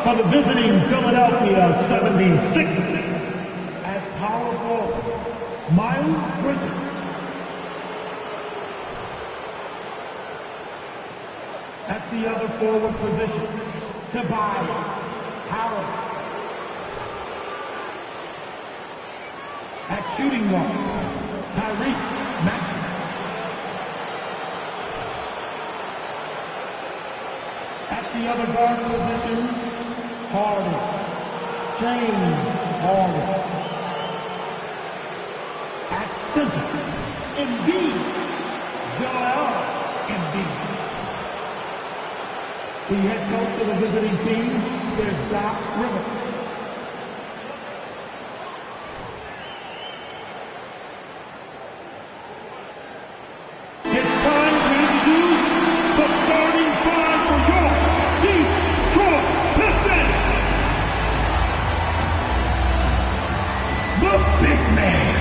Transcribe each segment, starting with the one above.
for the visiting Philadelphia 76ers at power forward, Miles Bridges. At the other forward position, Tobias Harris. At shooting guard, Tyrese Maxey. At the other guard positions, Harden, James Harden. At center, Embiid, Joel Embiid. The head coach of the visiting team is Doc Rivers. It's time to introduce the starting five for your Detroit Pistons. The big man,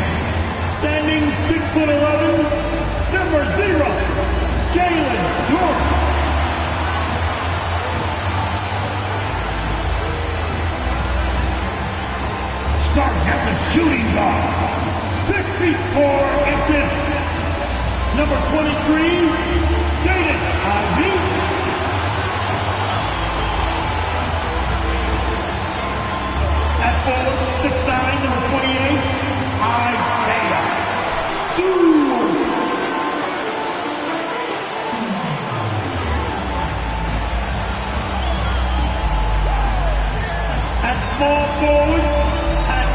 standing 6'11", number 0, Jalen York. Starts at the shooting guard, 6 feet 4 inches. Number 23, Jaden Ivey. At forward, 6'9", number 28, Isaiah Stewart. At small forward,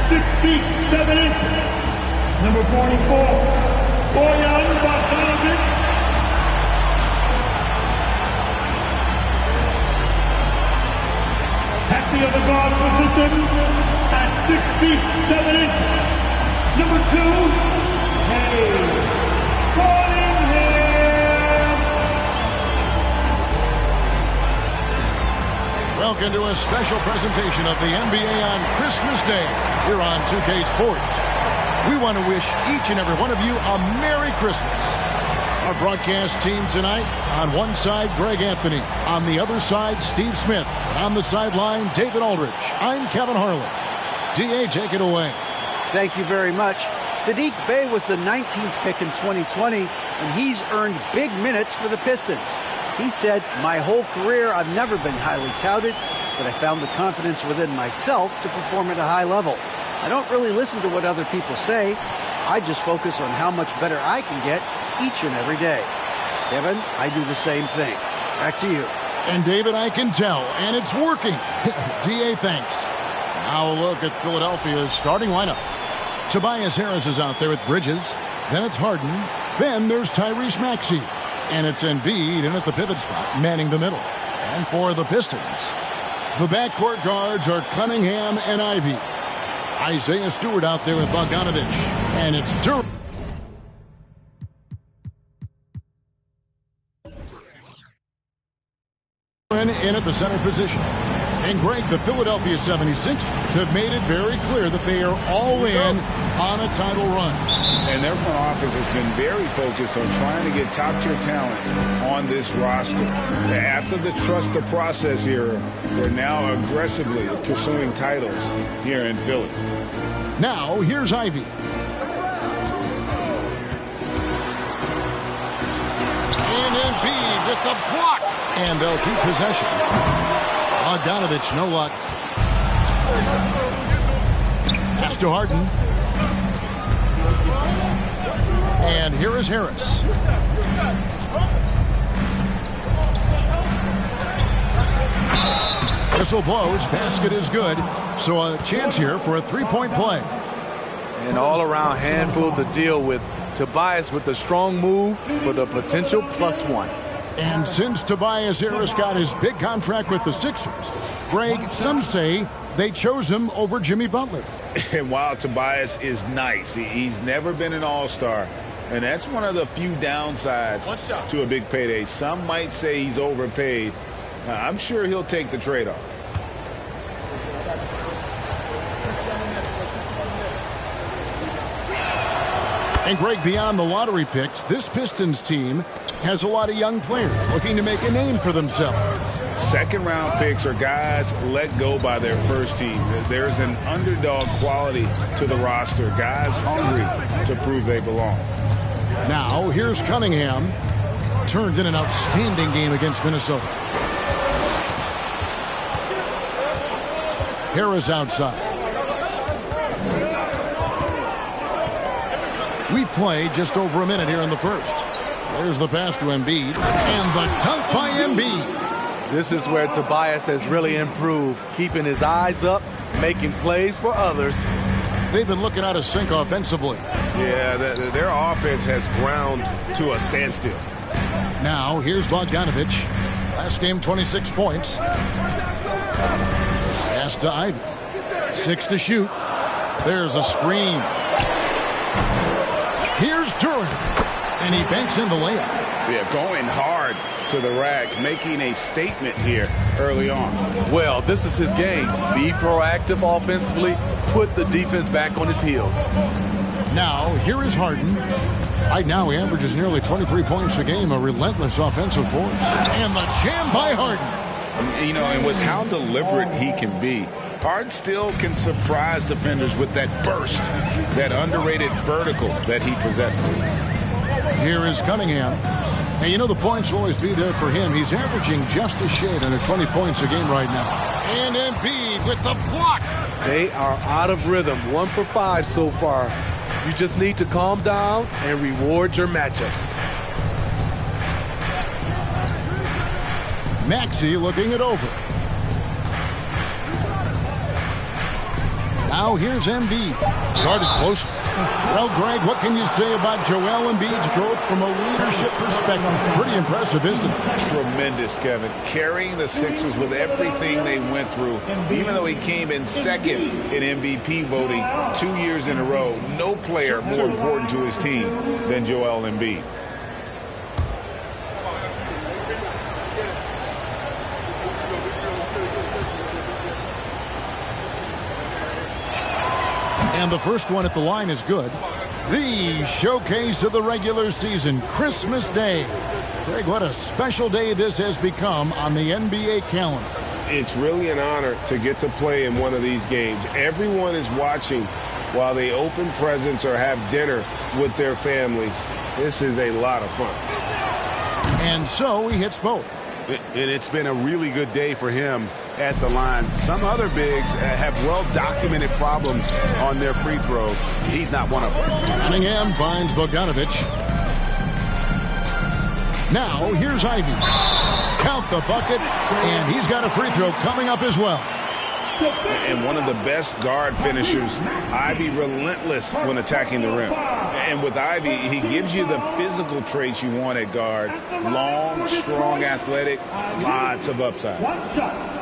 6 feet 7 inches, number 44, Bojan Bogdanovic. At the other guard position, at 6 feet 7 inches, number 2, Cunningham. Welcome to a special presentation of the NBA on Christmas Day here on 2K Sports. We want to wish each and every one of you a Merry Christmas. Our broadcast team tonight, on one side, Greg Anthony. On the other side, Steve Smith. And on the sideline, David Aldridge. I'm Kevin Harlan. D.A., take it away. Thank you very much. Sadiq Bey was the 19th pick in 2020, and he's earned big minutes for the Pistons. He said, "My whole career, I've never been highly touted, but I found the confidence within myself to perform at a high level. I don't really listen to what other people say. I just focus on how much better I can get each and every day." Kevin, I do the same thing. Back to you. And David, I can tell, and it's working. D.A., thanks. Now a look at Philadelphia's starting lineup. Tobias Harris is out there with Bridges. Then it's Harden. Then there's Tyrese Maxey. And it's Embiid in at the pivot spot, manning the middle. And for the Pistons, the backcourt guards are Cunningham and Ivey. Isaiah Stewart out there with Bogdanovic. And it's Durant in at the center position. And Greg, the Philadelphia 76ers have made it very clear that they are all in on a title run. And their front office has been very focused on trying to get top-tier talent on this roster. After the trust the process era, they're now aggressively pursuing titles here in Philly. Now, here's Ivey. And Embiid with the block. And they'll keep possession. Bogdanovic, no luck. Pass to Harden. And here is Harris. Whistle blows. Basket is good. So a chance here for a three-point play. An all-around handful to deal with. Tobias with the strong move for the potential +1. And since Tobias Harris got his big contract with the Sixers, Greg, some say they chose him over Jimmy Butler. And while Tobias is nice, he's never been an all-star. And that's one of the few downsides to a big payday. Some might say he's overpaid. I'm sure he'll take the trade-off. And Greg, beyond the lottery picks, this Pistons team has a lot of young players looking to make a name for themselves. Second-round picks are guys let go by their first team. There's an underdog quality to the roster. Guys hungry to prove they belong. Now, here's Cunningham. Turned in an outstanding game against Minnesota. Harris outside. We played just over a minute here in the first. There's the pass to Embiid. And the dunk by Embiid. This is where Tobias has really improved, keeping his eyes up, making plays for others. They've been looking out of sync offensively. Yeah, their offense has ground to a standstill. Now, here's Bogdanovich. Last game, 26 points. Pass to Ivy. 6 to shoot. There's a screen. Here's Durant. And he banks in the layup. Yeah, going hard to the rack, making a statement here early on. Well, this is his game. Be proactive offensively, put the defense back on his heels. Now, here is Harden. Right now, he averages nearly 23 points a game, a relentless offensive force. And the jam by Harden. You know, and with how deliberate he can be, Harden still can surprise defenders with that burst, that underrated vertical that he possesses. Here is Cunningham. And you know the points will always be there for him. He's averaging just a shade under 20 points a game right now. And Embiid with the block. They are out of rhythm, 1 for 5 so far. You just need to calm down and reward your matchups. Maxey looking it over. Now here's Embiid. Started close. Well, Greg, what can you say about Joel Embiid's growth from a leadership perspective? Pretty impressive, isn't it? Tremendous, Kevin. Carrying the Sixers with everything they went through, even though he came in second in MVP voting 2 years in a row. No player more important to his team than Joel Embiid. And the first one at the line is good. The showcase of the regular season, Christmas Day. Greg, what a special day this has become on the NBA calendar. It's really an honor to get to play in one of these games. Everyone is watching while they open presents or have dinner with their families. This is a lot of fun. And so he hits both. And it's been a really good day for him at the line. Some other bigs have well-documented problems on their free throws. He's not one of them. Cunningham finds Bogdanovich. Now here's Ivy. Count the bucket, and he's got a free throw coming up as well. And one of the best guard finishers, Ivy, relentless when attacking the rim. And with Ivy, he gives you the physical traits you want at guard. Long, strong, athletic, lots of upside. One shot.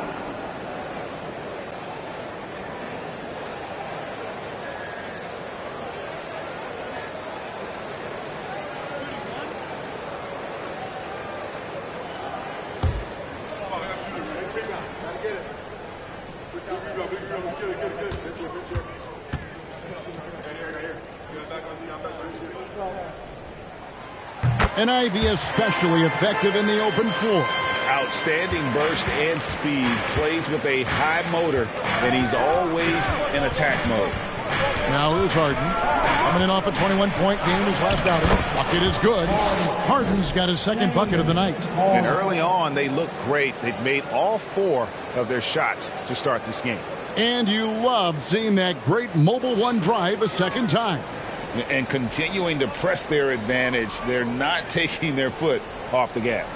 And Ivy especially effective in the open floor. Outstanding burst and speed, plays with a high motor, and he's always in attack mode. Now here's Harden. Coming in off a 21-point game his last outing. Bucket is good. Harden's got his second bucket of the night. And early on, they look great. They've made all 4 of their shots to start this game. And you love seeing that great mobile one drive a second time. And continuing to press their advantage. They're not taking their foot off the gas.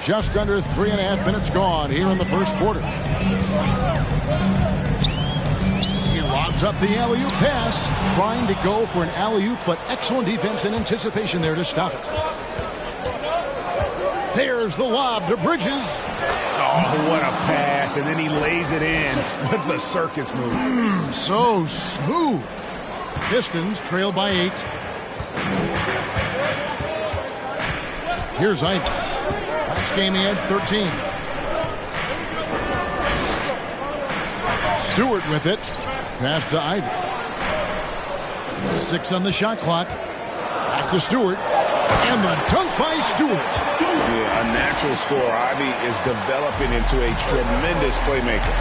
Just under 3.5 minutes gone here in the first quarter. He lobs up the alley-oop pass, trying to go for an alley-oop, but excellent defense and anticipation there to stop it. There's the lob to Bridges. Oh, what a pass. And then he lays it in with the circus move. So smooth. Pistons trail by 8. Here's Ivy. Last game he had 13. Stewart with it. Pass to Ivy. 6 on the shot clock. Back to Stewart. And the dunk by Stewart. Yeah, a natural scorer. Ivy is developing into a tremendous playmaker.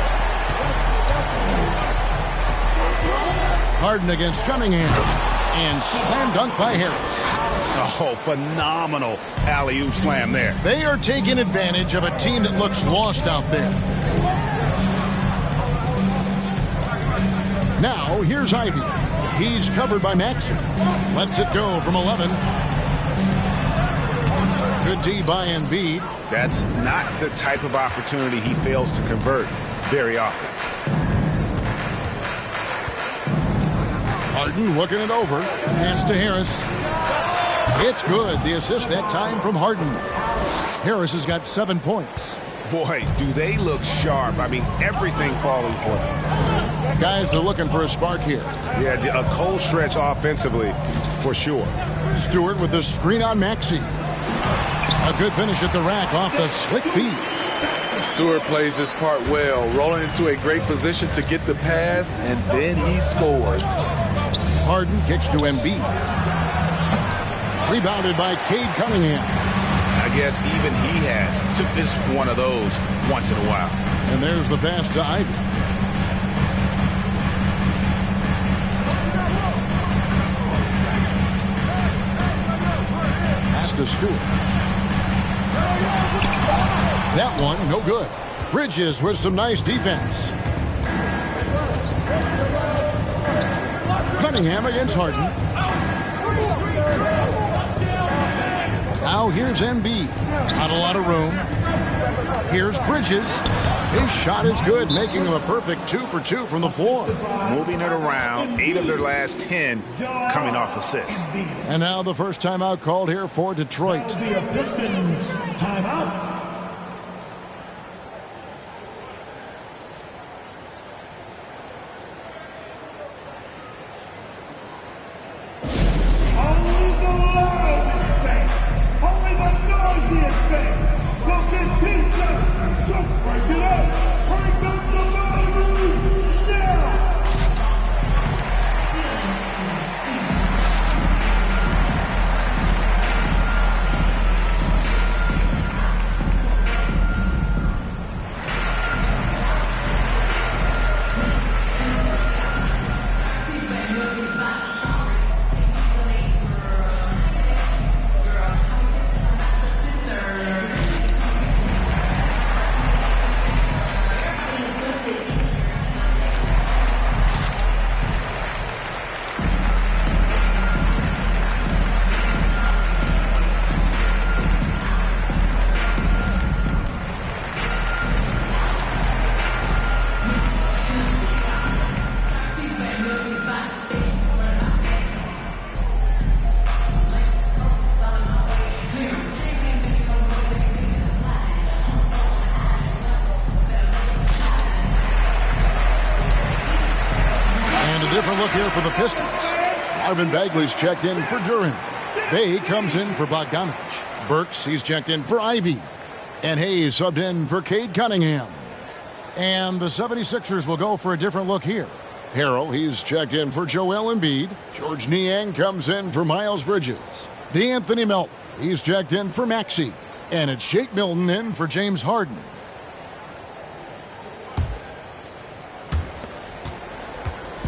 Harden against Cunningham. And slam dunk by Harris. Oh, phenomenal alley-oop slam there. They are taking advantage of a team that looks lost out there. Now, here's Ivy. He's covered by Maxey. Lets it go from 11. Good D by Embiid. That's not the type of opportunity he fails to convert very often. Harden looking it over. Pass to Harris. It's good. The assist that time from Harden. Harris has got 7 points. Boy, do they look sharp. I mean, everything falling for them. Guys are looking for a spark here. Yeah, a cold stretch offensively, for sure. Stewart with the screen on Maxey. A good finish at the rack off the slick feed. Stewart plays his part well, rolling into a great position to get the pass, and then he scores. Harden kicks to Embiid. Rebounded by Cade Cunningham. I guess even he has to miss one of those once in a while. And there's the pass to Ivy. Pass to Stewart. That one, no good. Bridges with some nice defense. Cunningham against Harden. Now here's Embiid. Not a lot of room. Here's Bridges. His shot is good, making him a perfect 2 for 2 from the floor. Moving it around, 8 of their last 10 coming off assists. And now the first timeout called here for Detroit. That'll be a Pistons timeout. Different look here for the Pistons. Marvin Bagley's checked in for Duran. Bay comes in for Bogdanovich. Burks, he's checked in for Ivy. And Hayes subbed in for Cade Cunningham. And the 76ers will go for a different look here. Harrell, he's checked in for Joel Embiid. George Niang comes in for Miles Bridges. DeAnthony Melton, he's checked in for Maxey. And it's Shake Milton in for James Harden.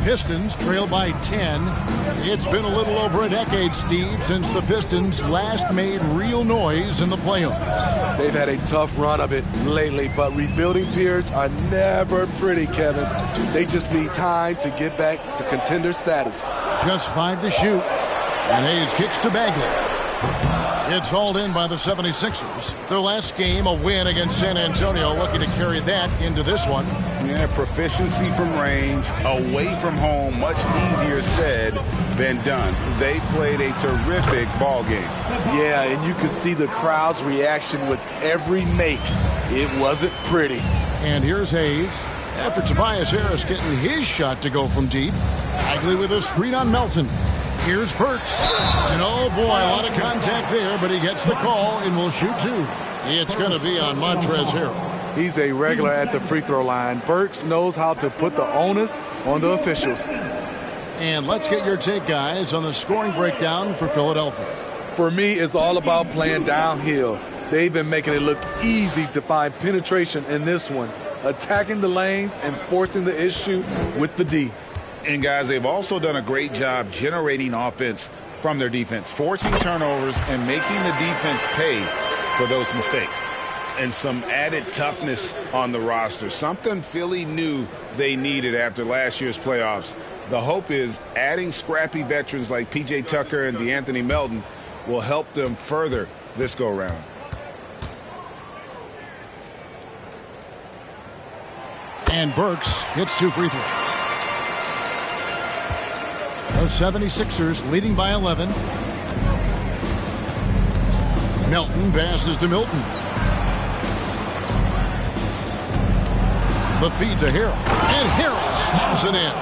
Pistons trail by 10. It's been a little over a decade, Steve, since the Pistons last made real noise in the playoffs. They've had a tough run of it lately, but rebuilding periods are never pretty, Kevin. They just need time to get back to contender status. Just 5 to shoot. And Hayes kicks to Bagley. It's hauled in by the 76ers. Their last game, a win against San Antonio, looking to carry that into this one. Yeah, proficiency from range, away from home, much easier said than done. They played a terrific ball game. Yeah, and you could see the crowd's reaction with every make. It wasn't pretty. And here's Hayes. After Tobias Harris getting his shot to go from deep. Bagley with a screen on Melton. Here's Burks. And oh boy, a lot of contact there, but he gets the call and will shoot 2. It's going to be on Montrezl Harrell. He's a regular at the free throw line. Burks knows how to put the onus on the officials. And let's get your take, guys, on the scoring breakdown for Philadelphia. For me, it's all about playing downhill. They've been making it look easy to find penetration in this one, attacking the lanes and forcing the issue with the D. And, guys, they've also done a great job generating offense from their defense, forcing turnovers and making the defense pay for those mistakes. And some added toughness on the roster, something Philly knew they needed after last year's playoffs. The hope is adding scrappy veterans like P.J. Tucker and DeAnthony Melton will help them further this go-around. And Burks hits 2 free throws. The 76ers leading by 11. Melton passes to Milton. The feed to Harrell. And Harrell snaps it in.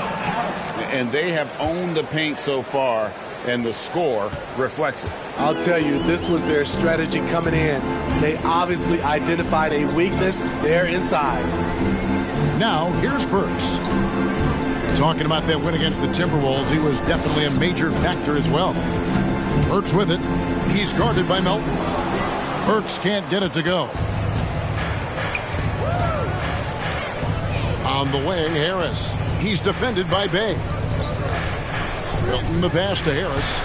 And they have owned the paint so far, and the score reflects it. I'll tell you, this was their strategy coming in. They obviously identified a weakness there inside. Now, here's Burks. Talking about that win against the Timberwolves, he was definitely a major factor as well. Burks with it. He's guarded by Melton. Burks can't get it to go. On the wing, Harris. He's defended by Bay. Milton the pass to Harris.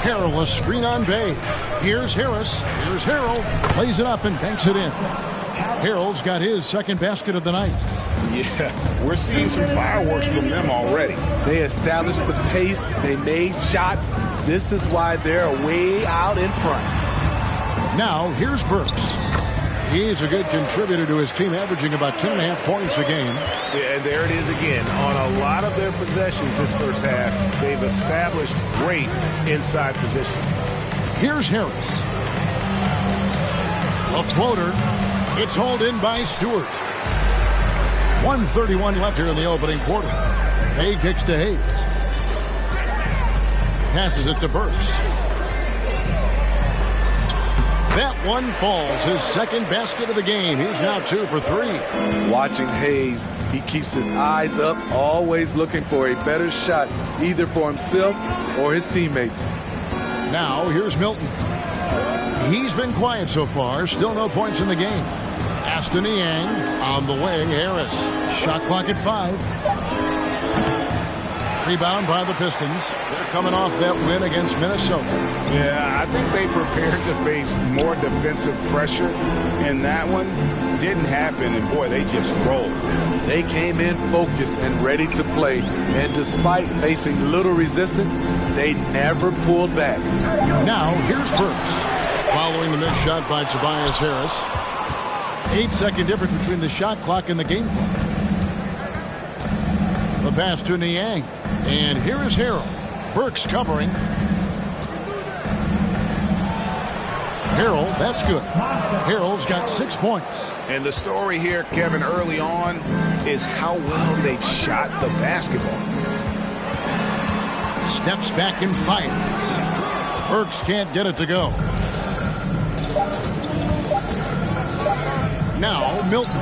Harrell a screen on Bay. Here's Harris. Here's Harrell. Lays it up and banks it in. Harrell's got his second basket of the night. Yeah, we're seeing some fireworks from them already. They established the pace. They made shots. This is why they're way out in front. Now, here's Burks. He's a good contributor to his team, averaging about 10.5 points a game. Yeah, and there it is again. On a lot of their possessions this first half, they've established great inside position. Here's Harris. A floater. It's hauled in by Stewart. 1:31 left here in the opening quarter. Hay kicks to Hayes. Passes it to Burks. That one falls. His second basket of the game. He's now 2 for 3. Watching Hayes, he keeps his eyes up, always looking for a better shot, either for himself or his teammates. Now, here's Milton. He's been quiet so far. Still no points in the game. Aston Yang on the wing. Harris. Shot clock at 5. Rebound by the Pistons. They're coming off that win against Minnesota. Yeah, I think they prepared to face more defensive pressure, and that one didn't happen, and boy, they just rolled. They came in focused and ready to play, and despite facing little resistance, they never pulled back. Now, here's Burks. Following the missed shot by Tobias Harris. 8-second difference between the shot clock and the game clock. The pass to Niang. And here is Harrell. Burks covering. Harrell, that's good. Harrell's got 6 points. And the story here, Kevin, early on is how well they've shot the basketball. Steps back and fires. Burks can't get it to go. Now Milton.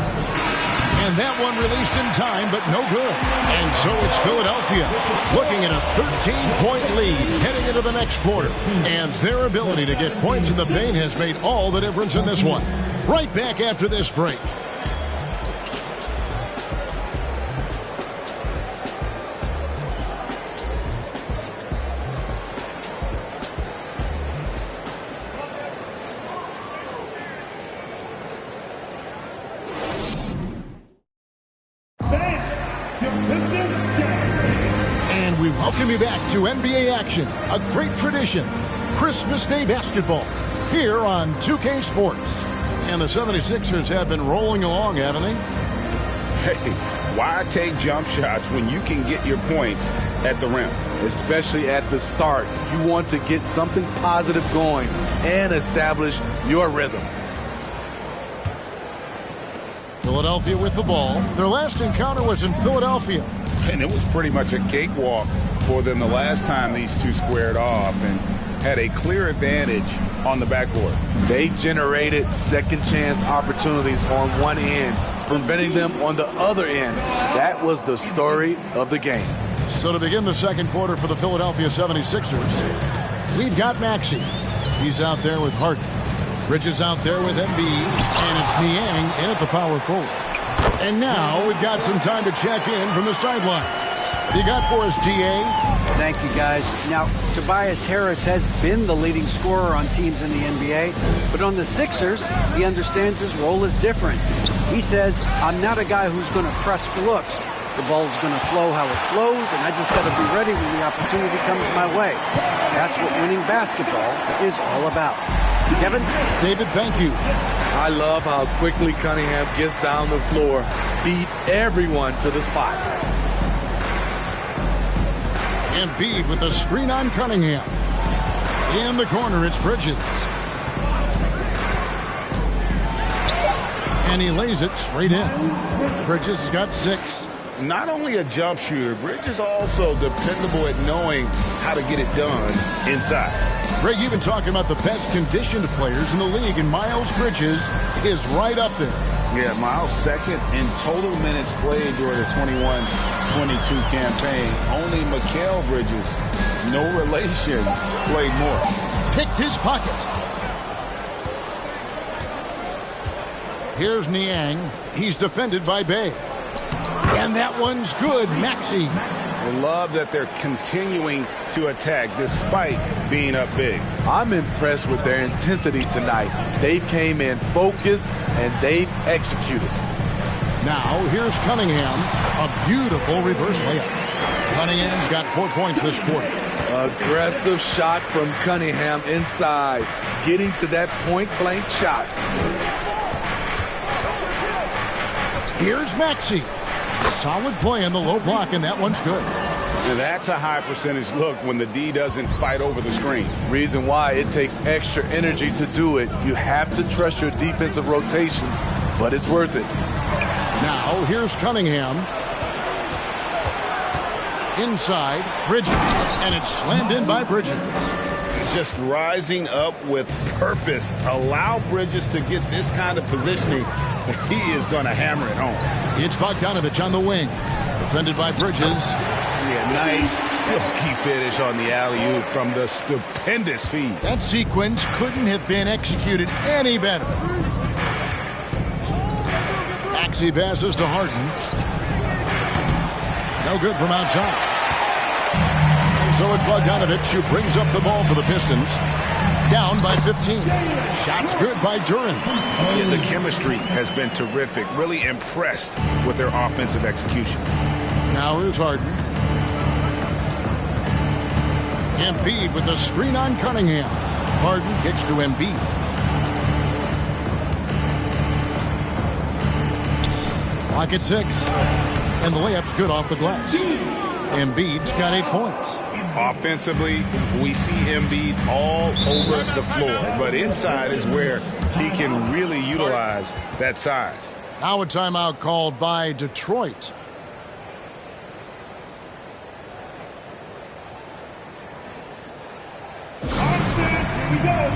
And that one released in time, but no good. And so it's Philadelphia looking at a 13-point lead heading into the next quarter. And their ability to get points in the paint has made all the difference in this one. Right back after this break. And we welcome you back to NBA action, a great tradition, Christmas Day basketball, here on 2K Sports. And the 76ers have been rolling along, haven't they? Hey, why take jump shots when you can get your points at the rim? Especially at the start. You want to get something positive going and establish your rhythm. Philadelphia with the ball. Their last encounter was in Philadelphia. And it was pretty much a cakewalk for them the last time these two squared off and had a clear advantage on the backboard. They generated second chance opportunities on one end preventing them on the other end. That was the story of the game. So to begin the second quarter for the Philadelphia 76ers, we've got Maxey. He's out there with Harden. Bridges out there with Embiid. And it's Niang in at the power forward. And now we've got some time to check in from the sidelines. You got for us, DA? Thank you, guys. Now, Tobias Harris has been the leading scorer on teams in the NBA, but on the Sixers, he understands his role is different. He says, I'm not a guy who's going to press for looks. The ball's going to flow how it flows, and I just got to be ready when the opportunity comes my way. That's what winning basketball is all about. Kevin? David, thank you. I love how quickly Cunningham gets down the floor, beat everyone to the spot. Embiid with the screen on Cunningham. In the corner, it's Bridges. And he lays it straight in. Bridges has got 6. Not only a jump shooter, Bridges also dependable at knowing how to get it done inside. Greg, you've been talking about the best conditioned players in the league, and Miles Bridges is right up there. Yeah, Miles second in total minutes played during the 21-22 campaign. Only Mikal Bridges, no relation, played more. Picked his pocket. Here's Niang. He's defended by Bay. And that one's good. Maxey. I love that they're continuing to attack despite being up big. I'm impressed with their intensity tonight. They've came in focused and they've executed. Now here's Cunningham. A beautiful reverse layup. Cunningham's got 4 points this quarter. Aggressive shot from Cunningham inside. Getting to that point-blank shot. Here's Maxey. Solid play in the low block, and that one's good. And that's a high percentage look when the D doesn't fight over the screen. Reason why it takes extra energy to do it. You have to trust your defensive rotations, but it's worth it. Now here's Cunningham. Inside, Bridges, and it's slammed in by Bridges. Just rising up with purpose. Allow Bridges to get this kind of positioning. He is going to hammer it home. It's Bogdanovich on the wing. Defended by Bridges. Yeah, nice silky finish on the alley-oop from the stupendous feed. That sequence couldn't have been executed any better. Maxey passes to Harden. No good from outside. And so it's Bogdanovich who brings up the ball for the Pistons. Down by 15. Shots good by Duran. Yeah, the chemistry has been terrific. Really impressed with their offensive execution. Now here's Harden. Embiid with the screen on Cunningham. Harden kicks to Embiid. Clock at 6. And the layup's good off the glass. Embiid's got 8 points. Offensively, we see Embiid all over the floor, but inside is where he can really utilize that size. Now a timeout called by Detroit. We go.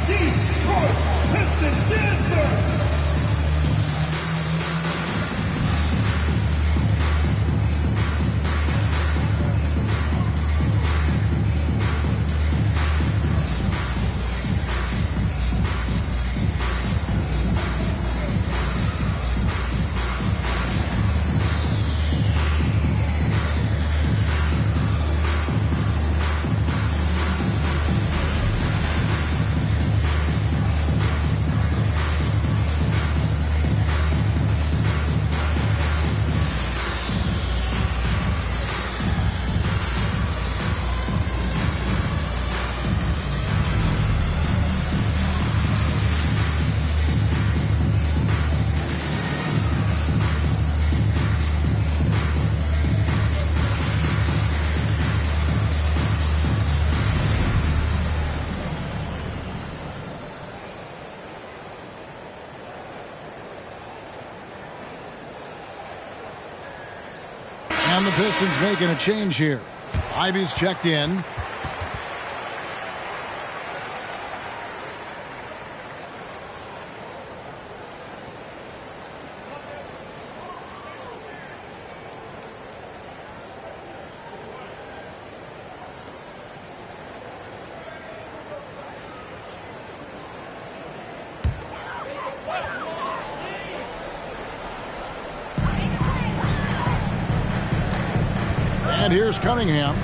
Detroit Pistons dancer. And the Pistons making a change here. Ivy's checked in. And here's Cunningham.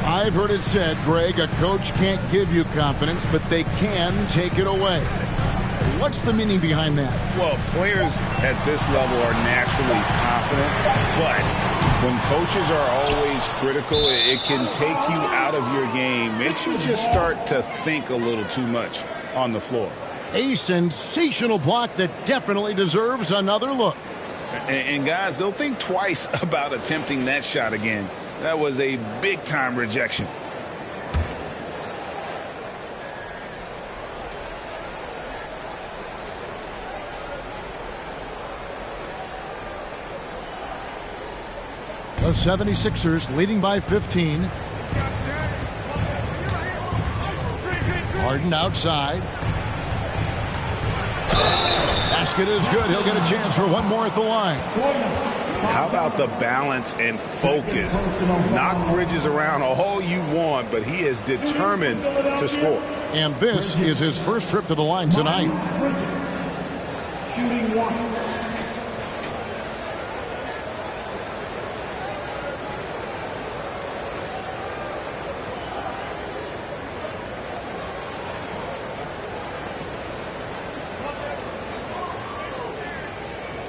I've heard it said, Greg, a coach can't give you confidence, but they can take it away. What's the meaning behind that? Well, players at this level are naturally confident, but when coaches are always critical, it can take you out of your game. Makes you just start to think a little too much on the floor. A sensational block that definitely deserves another look. And guys, they'll think twice about attempting that shot again. That was a big-time rejection. The 76ers leading by 15. Harden outside. Basket is good. He'll get a chance for one more at the line. How about the balance and focus? Knock Bridges around all you want, but he is determined to score. And this is his first trip to the line tonight. Shooting one.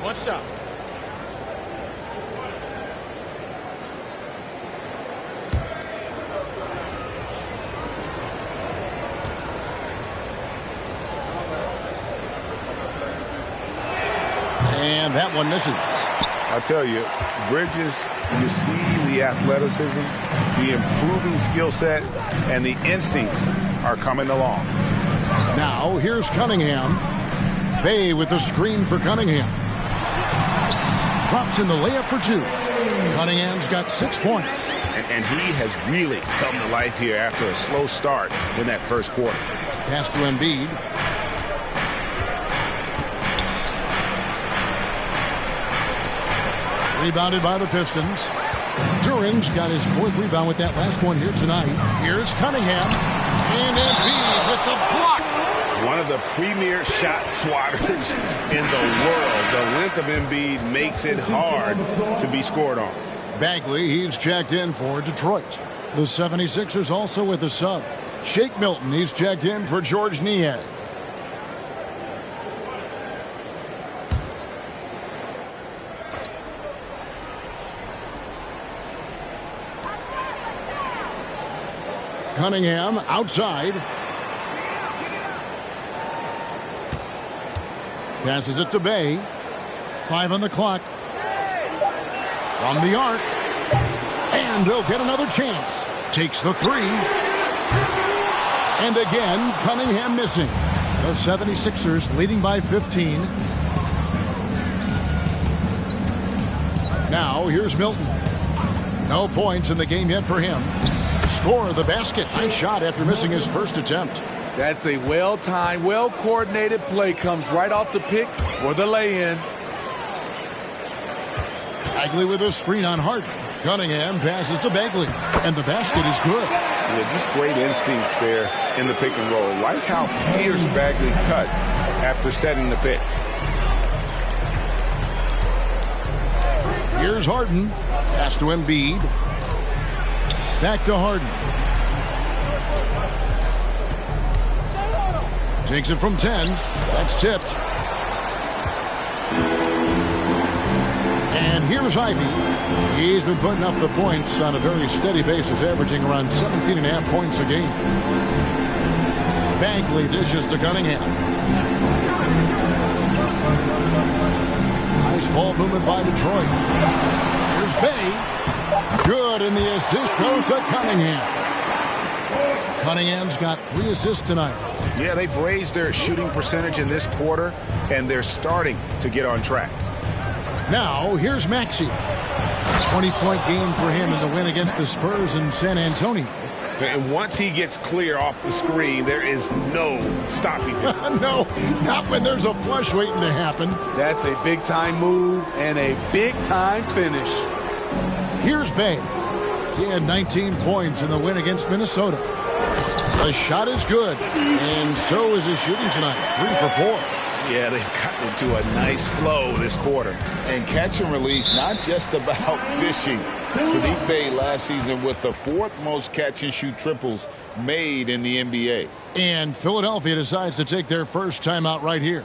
What's up? And that one misses. I'll tell you, Bridges, you see the athleticism, the improving skill set, and the instincts are coming along. Now, here's Cunningham. Bay with the screen for Cunningham. Drops in the layup for two. Cunningham's got 6 points. And he has really come to life here after a slow start in that first quarter. Pass to Embiid. Rebounded by the Pistons. Duran's got his 4th rebound with that last one here tonight. Here's Cunningham. And Embiid with the block. One of the premier shot swatters in the world. The length of Embiid makes it hard to be scored on. Bagley, he's checked in for Detroit. The 76ers also with a sub. Shake Milton, he's checked in for George Niang. Cunningham outside. Passes it to Bay. 5 on the clock. From the arc. And he'll get another chance. Takes the 3. And again, Cunningham missing. The 76ers leading by 15. Now, here's Milton. No points in the game yet for him. Score the basket. Nice shot after missing his first attempt. That's a well-timed, well-coordinated play. Comes right off the pick for the lay-in. Bagley with a screen on Harden. Cunningham passes to Bagley. And the basket is good. Yeah, just great instincts there in the pick and roll. Like how fierce Bagley cuts after setting the pick. Here's Harden. Pass to Embiid. Back to Harden. Takes it from 10. That's tipped. And here's Ivy. He's been putting up the points on a very steady basis, averaging around 17.5 points a game. Bagley dishes to Cunningham. Nice ball movement by Detroit. Here's Bay. Good, and the assist goes to Cunningham. Cunningham's got 3 assists tonight. Yeah, they've raised their shooting percentage in this quarter, and they're starting to get on track. Now, here's Maxey. 20-point game for him in the win against the Spurs in San Antonio. And once he gets clear off the screen, there is no stopping him. No, not when there's a flush waiting to happen. That's a big-time move and a big-time finish. Here's Bay. He had 19 points in the win against Minnesota. The shot is good, and so is his shooting tonight. 3 for 4. Yeah, they've gotten into a nice flow this quarter. And catch and release, not just about fishing. Saddiq Bey last season with the 4th most catch and shoot triples made in the NBA. And Philadelphia decides to take their first timeout right here.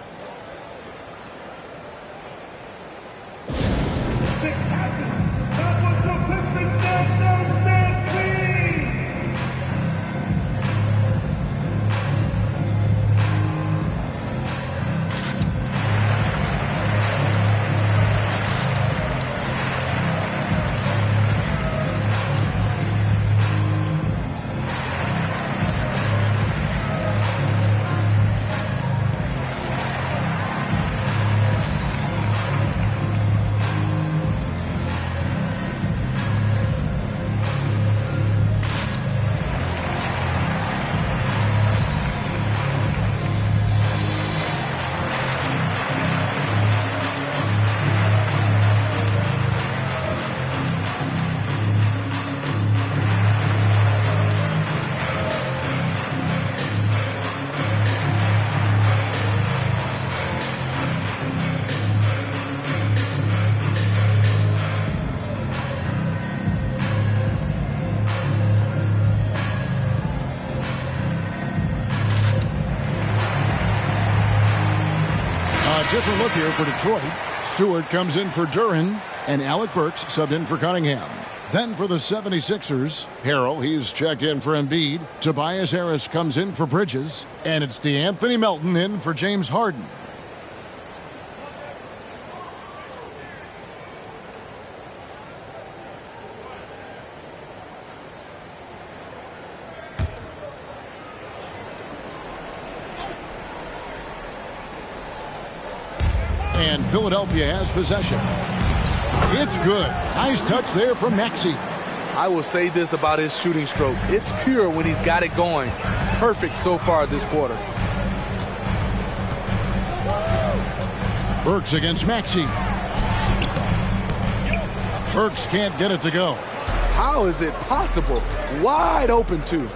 Different look here for Detroit. Stewart comes in for Duren, and Alec Burks subbed in for Cunningham. Then for the 76ers, Harrell, he's checked in for Embiid. Tobias Harris comes in for Bridges, and it's DeAnthony Melton in for James Harden. And Philadelphia has possession. It's good. Nice touch there from Maxey. I will say this about his shooting stroke. It's pure when he's got it going. Perfect so far this quarter. Burks against Maxey. Burks can't get it to go. How is it possible? Wide open, too.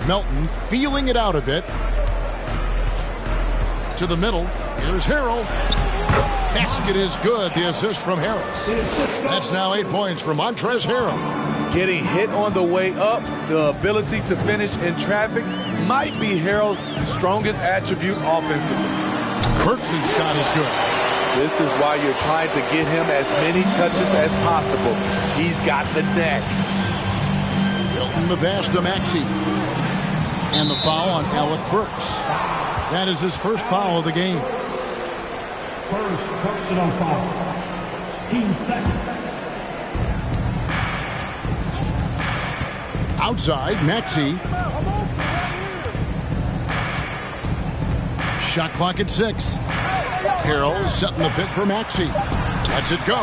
Melton feeling it out a bit. To the middle. Here's Harrell. Basket is good. The assist from Harris. That's now 8 points for Montrezl Harrell. Getting hit on the way up, the ability to finish in traffic might be Harrell's strongest attribute offensively. Burks' shot is good. This is why you're trying to get him as many touches as possible. He's got the neck. Milton the pass to Maxey. And the foul on Alec Burks. That is his first foul of the game. First personal foul. Team second. Outside, Maxey. Shot clock at 6. Harrell setting the pick for Maxey. Lets it go.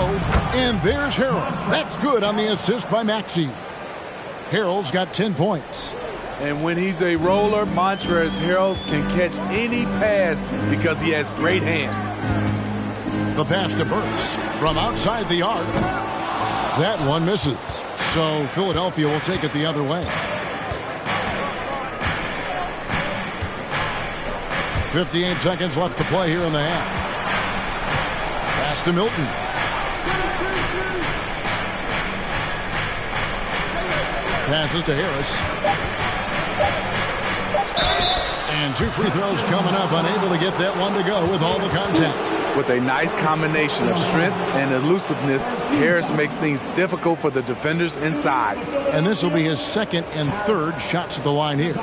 And there's Harrell. That's good on the assist by Maxey. Harrell's got 10 points. And when he's a roller, Montrezl Harrell can catch any pass because he has great hands. The pass to Burks from outside the arc. That one misses. So Philadelphia will take it the other way. 58 seconds left to play here in the half. Pass to Milton. Passes to Harris. And 2 free throws coming up. Unable to get that one to go with all the contact. With a nice combination of strength and elusiveness, Harris makes things difficult for the defenders inside. And this will be his second and third shots at the line here. 2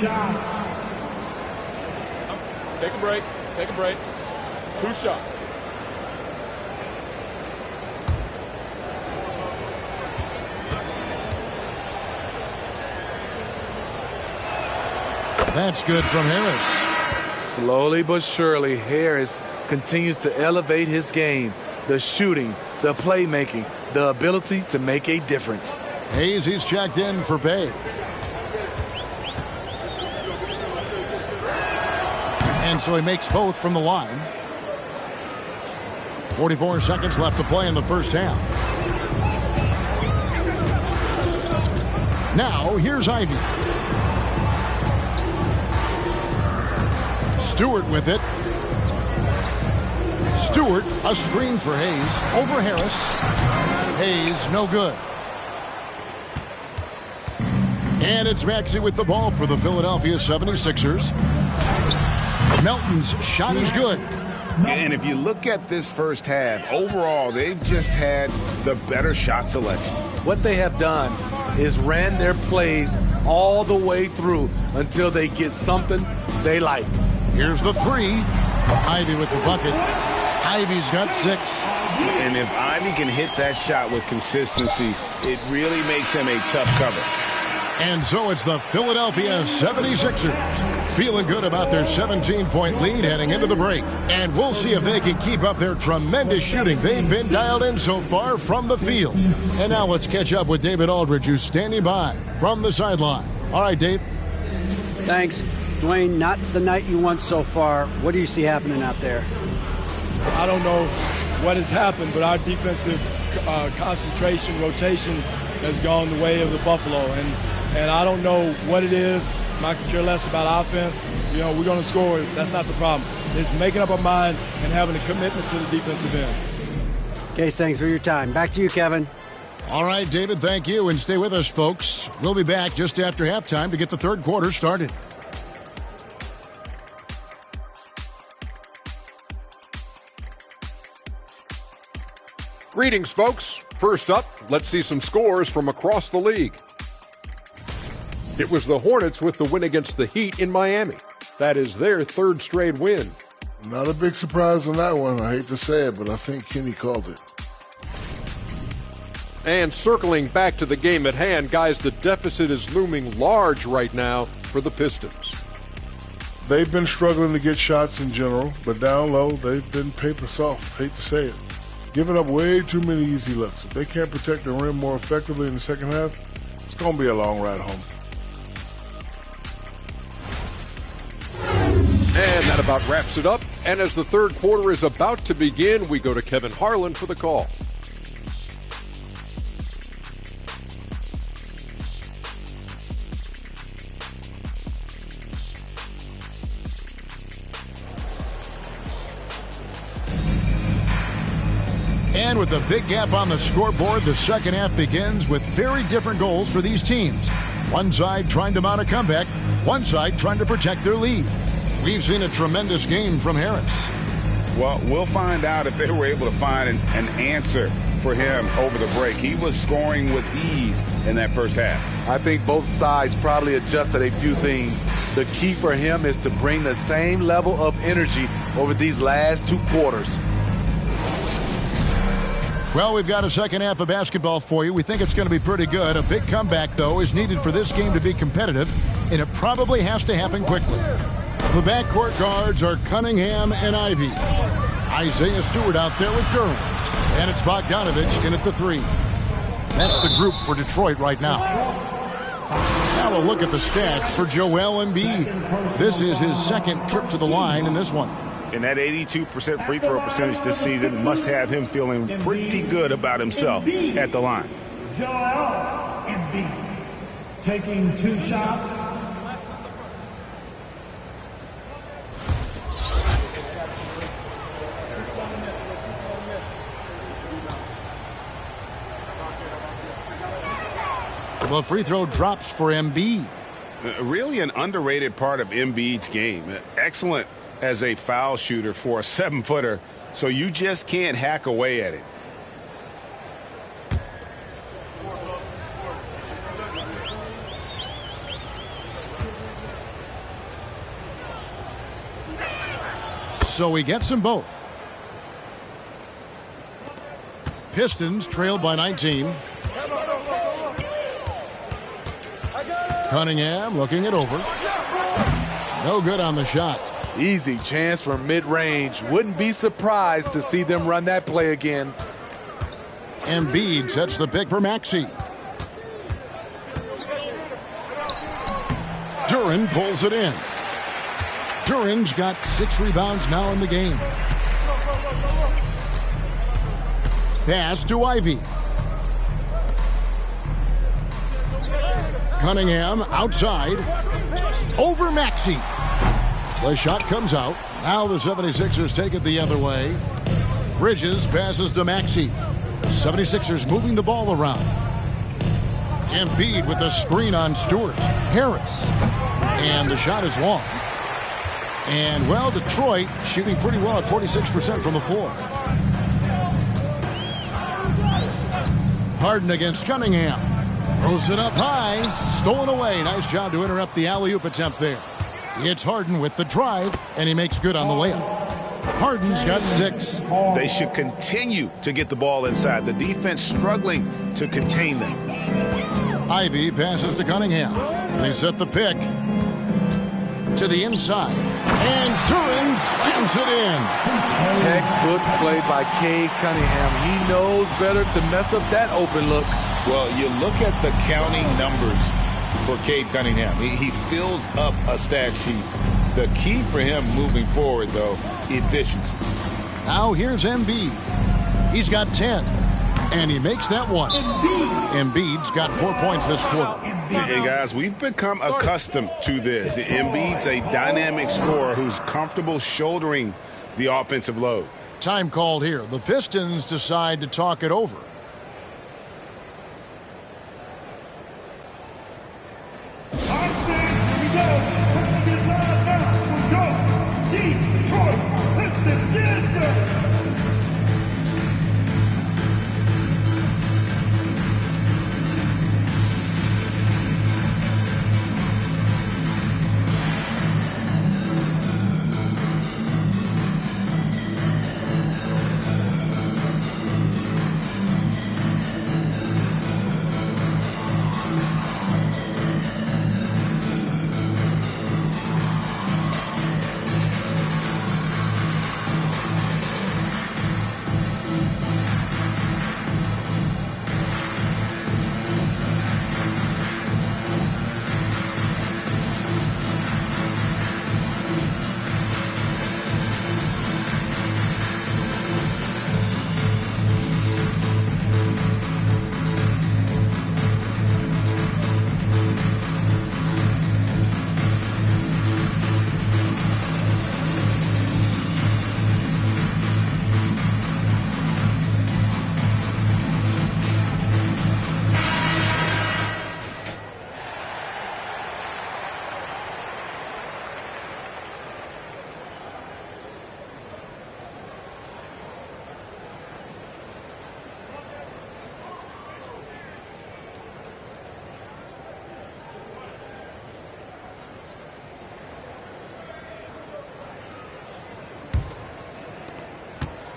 shots. Take a break. Take a break. 2 shots. That's good from Harris. Slowly but surely, Harris continues to elevate his game. The shooting, the playmaking, the ability to make a difference. Hayes, he's checked in for Bey. And so he makes both from the line. 44 seconds left to play in the first half. Now, here's Ivy. Stewart with it. Stewart, a screen for Hayes. Over Harris. Hayes, no good. And it's Maxey with the ball for the Philadelphia 76ers. Melton's shot is good. And if you look at this first half, overall, they've just had the better shot selection. What they have done is ran their plays all the way through until they get something they like. Here's the three. Ivy with the bucket. Ivy's got 6. And if Ivy can hit that shot with consistency, it really makes him a tough cover. And so it's the Philadelphia 76ers feeling good about their 17-point lead heading into the break. And we'll see if they can keep up their tremendous shooting they've been dialed in so far from the field. And now let's catch up with David Aldridge, who's standing by from the sideline. All right, Dave. Thanks. Dwayne, not the night you want so far. What do you see happening out there? I don't know what has happened, but our defensive concentration, rotation has gone the way of the Buffalo. And I don't know what it is. I could care less about offense. You know, we're going to score. That's not the problem. It's making up our mind and having a commitment to the defensive end. Okay, thanks for your time. Back to you, Kevin. All right, David, thank you. And stay with us, folks. We'll be back just after halftime to get the third quarter started. Greetings, folks. First up, let's see some scores from across the league. It was the Hornets with the win against the Heat in Miami. That is their third straight win. Not a big surprise on that one. I hate to say it, but I think Kenny called it. And circling back to the game at hand, guys, the deficit is looming large right now for the Pistons. They've been struggling to get shots in general, but down low, they've been paper soft. Hate to say it. Giving up way too many easy looks. If they can't protect the rim more effectively in the second half, it's going to be a long ride home. And that about wraps it up. And as the third quarter is about to begin, we go to Kevin Harlan for the call. And with a big gap on the scoreboard, the second half begins with very different goals for these teams. One side trying to mount a comeback, one side trying to protect their lead. We've seen a tremendous game from Harris. Well, we'll find out if they were able to find an answer for him over the break. He was scoring with ease in that first half. I think both sides probably adjusted a few things. The key for him is to bring the same level of energy over these last two quarters. Well, we've got a second half of basketball for you. We think it's going to be pretty good. A big comeback, though, is needed for this game to be competitive, and it probably has to happen quickly. The backcourt guards are Cunningham and Ivy. Isaiah Stewart out there with Durham. And it's Bogdanovich in at the 3. That's the group for Detroit right now. Now a look at the stats for Joel Embiid. This is his second trip to the line in this one. And that 82% free throw percentage this season must have him feeling pretty good about himself at the line. Joel Embiid taking 2 shots. The free throw drops for Embiid. Really an underrated part of Embiid's game. Excellent as a foul shooter for a 7-footer, so you just can't hack away at it. So he gets them both. Pistons trailed by 19. Cunningham looking it over. No good on the shot. Easy chance from mid-range. Wouldn't be surprised to see them run that play again. Embiid sets the pick for Maxey. Duran pulls it in. Duran's got 6 rebounds now in the game. Pass to Ivy. Cunningham outside. Over Maxey. The shot comes out. Now the 76ers take it the other way. Bridges passes to Maxey. 76ers moving the ball around. Embiid with a screen on Stewart. Harris. And the shot is long. And, well, Detroit shooting pretty well at 46% from the floor. Harden against Cunningham. Throws it up high. Stolen away. Nice job to interrupt the alley-oop attempt there. It's Harden with the drive, and he makes good on the layup. Harden's got 6. They should continue to get the ball inside. The defense struggling to contain them. Ivy passes to Cunningham. They set the pick to the inside. And Duran slams it in. Textbook play by Cade Cunningham. He knows better to mess up that open look. Well, you look at the counting numbers for Cade Cunningham. He fills up a stat sheet. The key for him moving forward, though, efficiency. Now here's Embiid. He's got 10. And he makes that one. Embiid's got 4 points this quarter. Hey, guys, we've become accustomed to this. Embiid's a dynamic scorer who's comfortable shouldering the offensive load. Time called here. The Pistons decide to talk it over.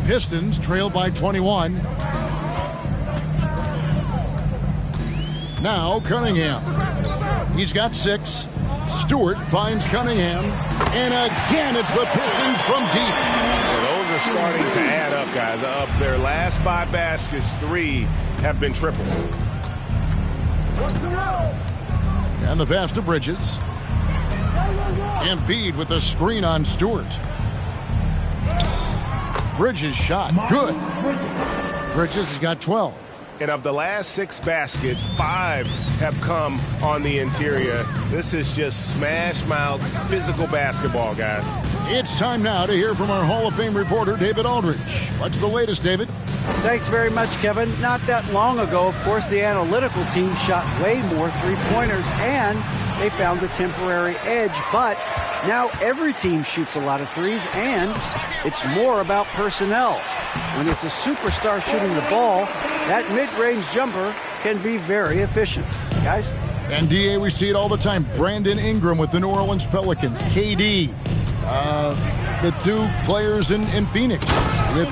Pistons trail by 21. Now Cunningham. He's got 6. Stewart finds Cunningham. And again, it's the Pistons from deep. Well, those are starting to add up, guys. Of their last 5 baskets, 3 have been triple. And the pass to Bridges. Embiid with a screen on Stewart. Bridges shot. Good. Bridges has got 12. And of the last 6 baskets, 5 have come on the interior. This is just smash-mouth physical basketball, guys. It's time now to hear from our Hall of Fame reporter, David Aldridge. What's the latest, David? Thanks very much, Kevin. Not that long ago, of course, the analytical team shot way more three-pointers, and they found a temporary edge. But now every team shoots a lot of threes, and it's more about personnel. When it's a superstar shooting the ball, that mid-range jumper can be very efficient. Guys? And, D.A., we see it all the time. Brandon Ingram with the New Orleans Pelicans. KD. The 2 players in Phoenix with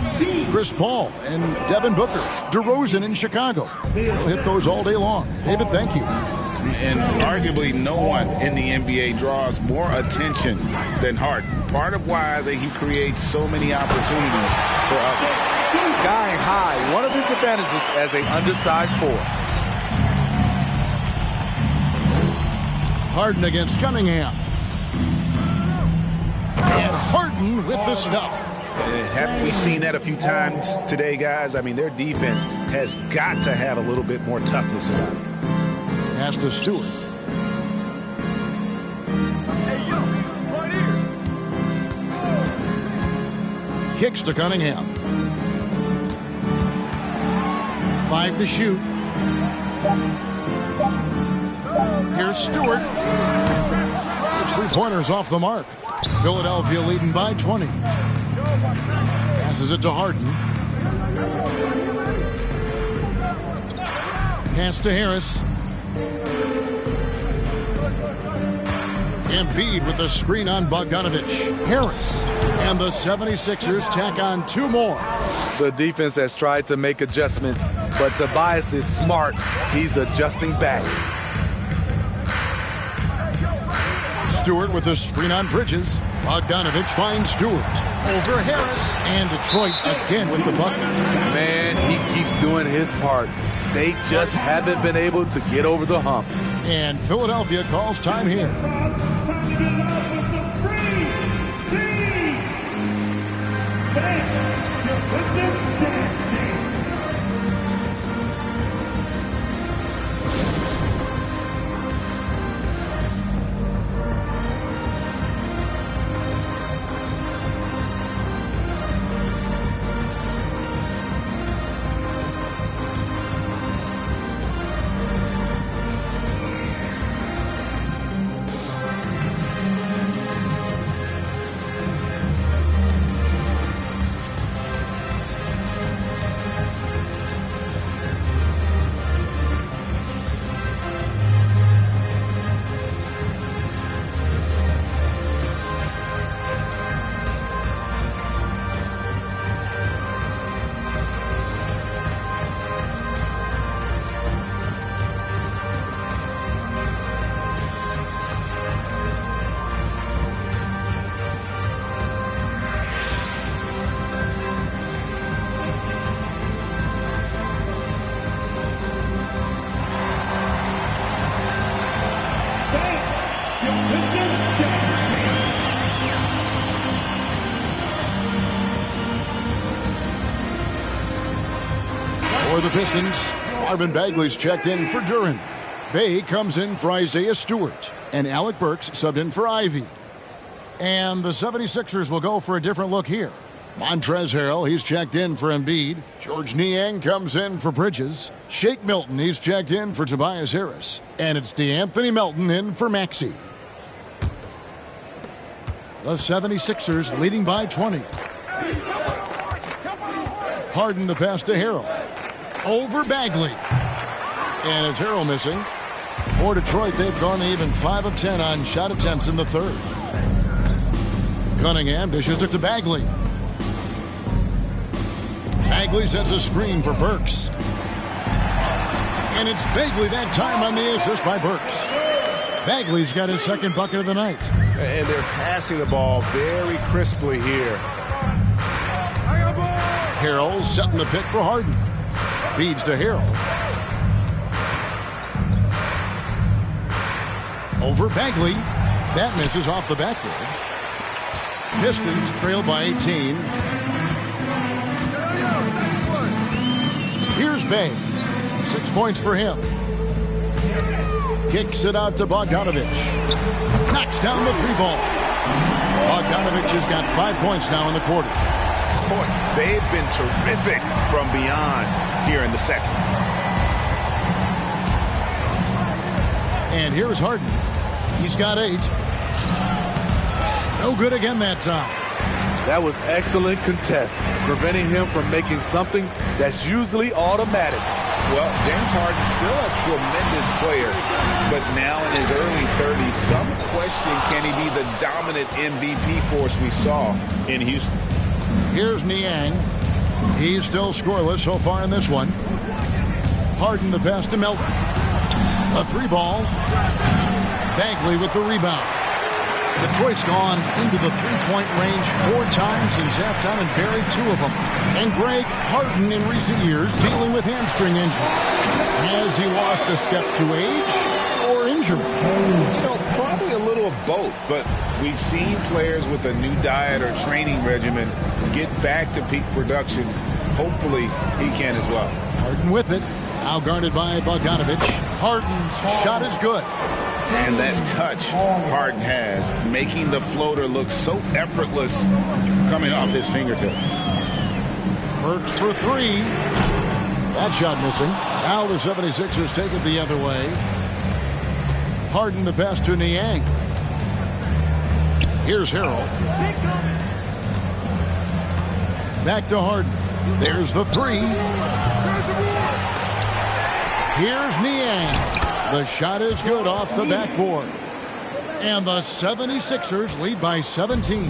Chris Paul and Devin Booker. DeRozan in Chicago. We'll hit those all day long. David, thank you. And arguably no one in the NBA draws more attention than Harden. Part of why he creates so many opportunities for others. Sky high, one of his advantages as an undersized forward. Harden against Cunningham. And Harden with the stuff. Haven't we seen that a few times today, guys? I mean, their defense has got to have a little bit more toughness about it. Pass to Stewart. Kicks to Cunningham. 5 to shoot. Here's Stewart. His three-pointers off the mark. Philadelphia leading by 20. Passes it to Harden. Pass to Harris. Embiid with the screen on Bogdanovich. Harris. And the 76ers tack on 2 more. The defense has tried to make adjustments, but Tobias is smart. He's adjusting back. Stewart with the screen on Bridges. Bogdanovich finds Stewart. Over Harris. And Detroit again with the bucket. Man, he keeps doing his part. They just haven't been able to get over the hump. And Philadelphia calls time here. For the Pistons, Marvin Bagley's checked in for Duren. Bay comes in for Isaiah Stewart. And Alec Burks subbed in for Ivy. And the 76ers will go for a different look here. Montrezl Harrell, he's checked in for Embiid. George Niang comes in for Bridges. Shake Milton, he's checked in for Tobias Harris. And it's DeAnthony Melton in for Maxey. The 76ers leading by 20. Harden the pass to Harrell. Over Bagley. And it's Harrell missing. For Detroit, they've gone even 5 of 10 on shot attempts in the third. Cunningham dishes it to Bagley. Bagley sets a screen for Burks. And it's Bagley that time on the assist by Burks. Bagley's got his second bucket of the night. And they're passing the ball very crisply here. Harrell setting the pick for Harden. Feeds to Harrell. Over Bagley. That misses off the backboard. Pistons trail by 18. Here's Bay. 6 points for him. Kicks it out to Bogdanovich. Knocks down the 3-ball. Bogdanovich has got 5 points now in the quarter. Boy, they've been terrific from beyond here in the second. And here's Harden. He's got 8. No good again that time. That was excellent contest, preventing him from making something that's usually automatic. Well, James Harden's still a tremendous player, but now in his early 30s, some question, can he be the dominant MVP force we saw in Houston? Here's Niang. He's still scoreless so far in this one. Harden the pass to Melton. A 3-ball. Bagley with the rebound. Detroit's gone into the 3-point range 4 times since halftime and buried 2 of them. And Greg, Harden in recent years dealing with hamstring injury. Has he lost a step to age or injury? You know, probably a little of both, but we've seen players with a new diet or training regimen get back to peak production. Hopefully, he can as well. Harden with it. Now guarded by Bogdanovich. Harden's shot is good. And that touch Harden has, making the floater look so effortless coming off his fingertips. Burks for three. That shot missing. Now the 76ers take it the other way. Harden the pass to Niang. Here's Harrell. Back to Harden. There's the three. Here's Niang. The shot is good off the backboard. And the 76ers lead by 17.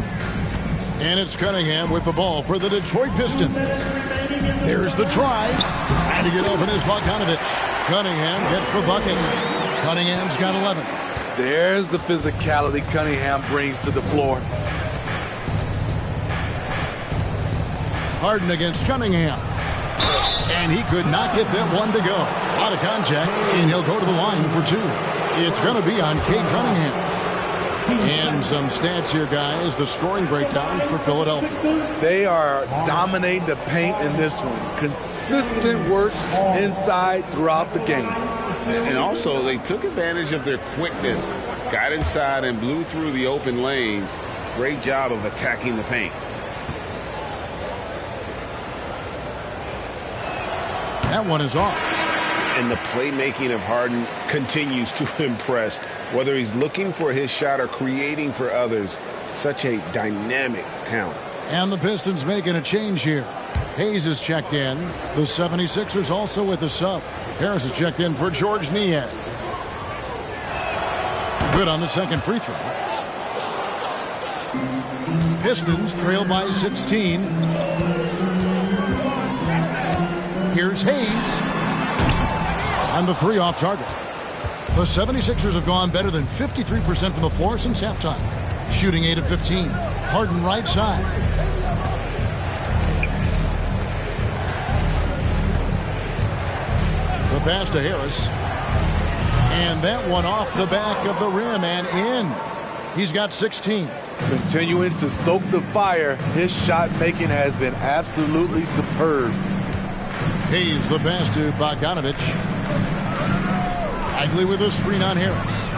And it's Cunningham with the ball for the Detroit Pistons. There's the drive. Trying to get open is Bogdanovic. Cunningham gets the bucket. Cunningham's got 11. There's the physicality Cunningham brings to the floor. Harden against Cunningham. And he could not get that one to go. Out of contact, and he'll go to the line for two. It's going to be on Cade Cunningham. And some stats here, guys. The scoring breakdown for Philadelphia. They are dominating the paint in this one. Consistent work inside throughout the game. And also, they took advantage of their quickness. Got inside and blew through the open lanes. Great job of attacking the paint. That one is off. And the playmaking of Harden continues to impress. Whether he's looking for his shot or creating for others, such a dynamic talent. And the Pistons making a change here. Hayes is checked in. The 76ers also with a sub. Harris is checked in for George Niang. Good on the second free throw. Pistons trail by 16. Here's Hayes. And the three off target. The 76ers have gone better than 53% from the floor since halftime. Shooting 8 of 15. Harden right side. The pass to Harris. And that one off the back of the rim and in. He's got 16. Continuing to stoke the fire, his shot making has been absolutely superb. Hayes the pass to Bogdanovic. Bagley with a screen on Harris.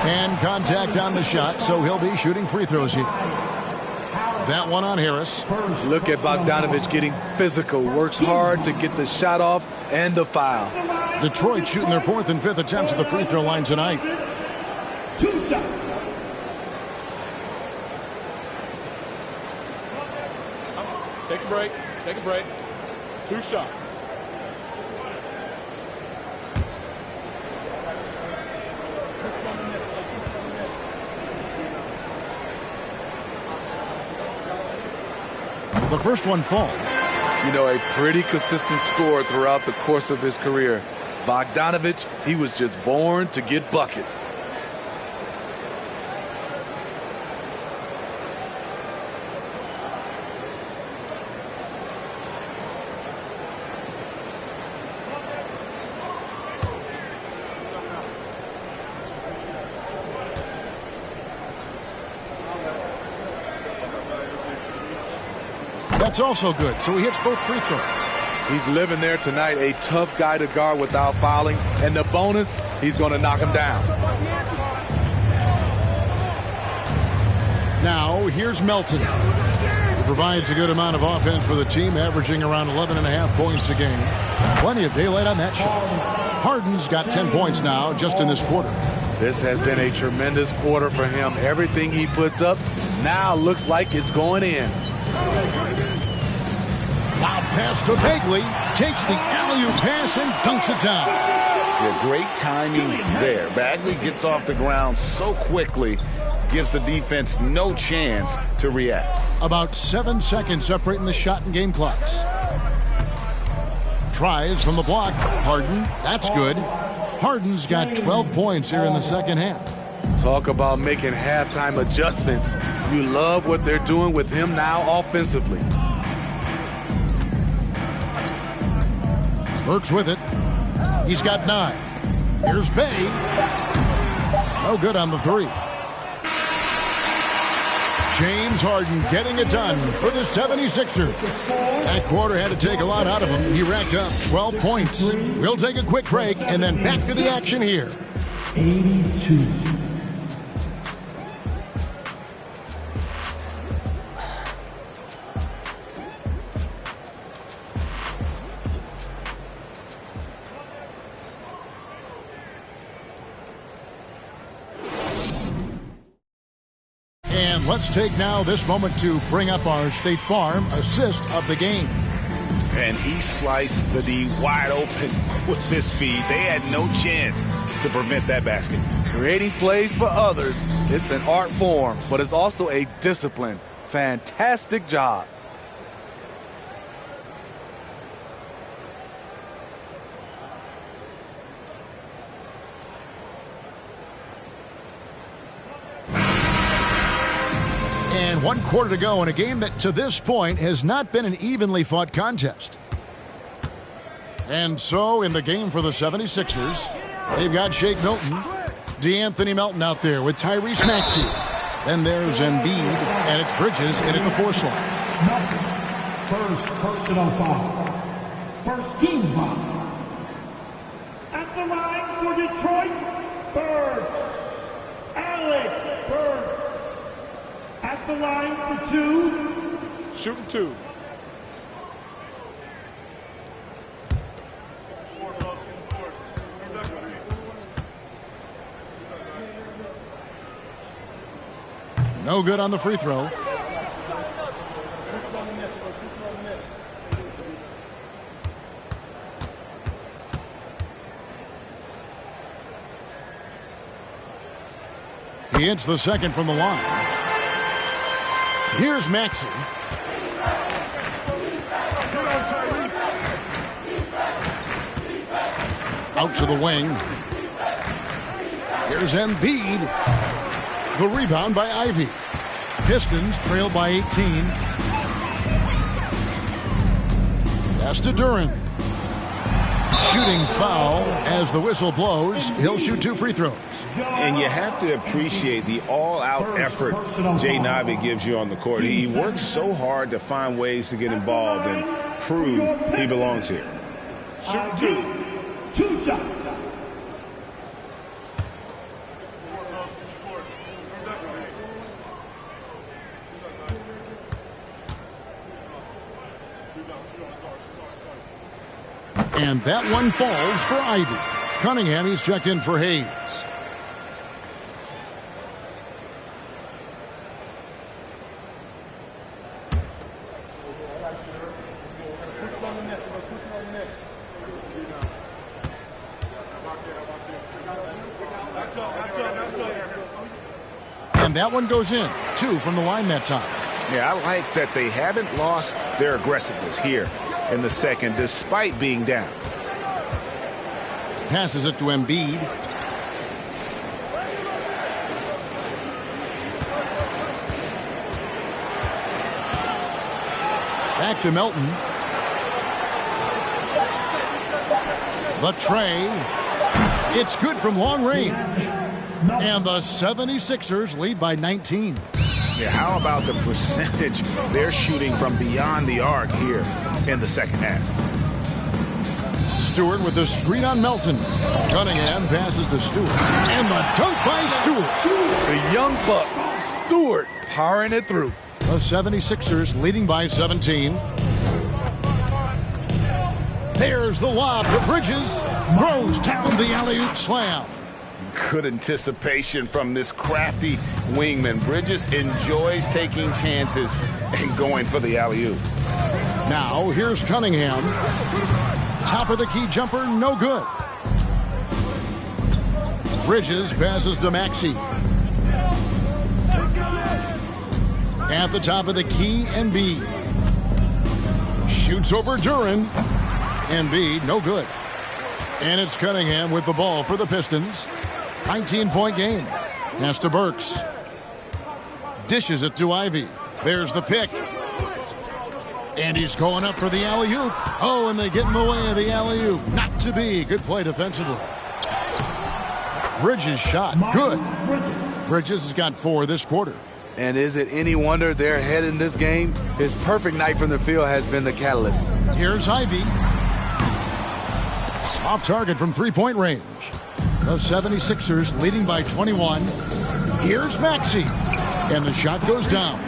And contact on the shot, so he'll be shooting free throws here. That one on Harris. Look at Bogdanovic getting physical. Works hard to get the shot off and the foul. Detroit shooting their fourth and fifth attempts at the free throw line tonight. 2 shots. Take a break. Take a break. 2 shots. The first one falls. You know, a pretty consistent scorer throughout the course of his career. Bogdanovic, he was just born to get buckets. That's also good, so he hits both free throws. He's living there tonight, a tough guy to guard without fouling. And the bonus, he's going to knock him down. Now, here's Melton. He provides a good amount of offense for the team, averaging around 11.5 points a game. Plenty of daylight on that shot. Harden's got 10 points now just in this quarter. This has been a tremendous quarter for him. Everything he puts up now looks like it's going in. Loud pass to Bagley. Takes the alley-oop pass and dunks it down. Yeah, great timing there. Bagley gets off the ground so quickly, gives the defense no chance to react. About 7 seconds separating the shot and game clocks. Tries from the block. Harden. That's good. Harden's got 12 points here in the second half. Talk about making halftime adjustments. You love what they're doing with him now offensively. Burks with it. He's got 9. Here's Bay. No good on the 3. James Harden getting it done for the 76ers. That quarter had to take a lot out of him. He racked up 12 points. We'll take a quick break and then back to the action here. 82. And let's take now this moment to bring up our State Farm assist of the game. And he sliced the D wide open with his speed. They had no chance to prevent that basket. Creating plays for others, it's an art form, but it's also a discipline. Fantastic job. And 1 quarter to go in a game that to this point has not been an evenly fought contest. And so in the game for the 76ers, they've got Shake Milton, DeAnthony Melton out there with Tyrese Maxey. Then there's Embiid, and it's Bridges in at the 4 slot. Melton, first personal foul. First team foul. At the line for Detroit, Burks. Alec Burks. At the line for 2. Shooting 2. No good on the free throw. He hits the second from the line. Here's Maxey. Out to the wing. Here's Embiid. The rebound by Ivy. Pistons trail by 18. Pass to Duren. Shooting foul as the whistle blows. He'll shoot 2 free throws. And you have to appreciate the all-out effort Jay Ivey gives you on the court. He works so hard to find ways to get involved and prove he belongs here. Shooting 2 shots. And that one falls for Ivy. Cunningham, he's checked in for Hayes. And that one goes in. 2 from the line that time. Yeah, I like that they haven't lost their aggressiveness here in the second, despite being down. Passes it to Embiid. Back to Melton. The tray. It's good from long range. And the 76ers lead by 19. Yeah, how about the percentage they're shooting from beyond the arc here in the second half? Stewart with the screen on Melton. Cunningham passes to Stewart. And the dunk by Stewart. The young buck, Stewart, powering it through. The 76ers leading by 17. There's the lob to Bridges. Throws down the alley-oop slam. Good anticipation from this crafty wingman. Bridges enjoys taking chances and going for the alley-oop. Now here's Cunningham. Top of the key jumper, no good. Bridges passes to Maxey. At the top of the key, Embiid. Shoots over Duren. Embiid, no good. And it's Cunningham with the ball for the Pistons. 19-point game. Pass to Burks. Dishes it to Ivy. There's the pick. And he's going up for the alley-oop. Oh, and they get in the way of the alley-oop. Not to be. Good play defensively. Bridges shot. Good. Bridges has got 4 this quarter. And is it any wonder they're ahead in this game? His perfect night from the field has been the catalyst. Here's Ivy. Off target from three-point range. The 76ers leading by 21. Here's Maxey. And the shot goes down.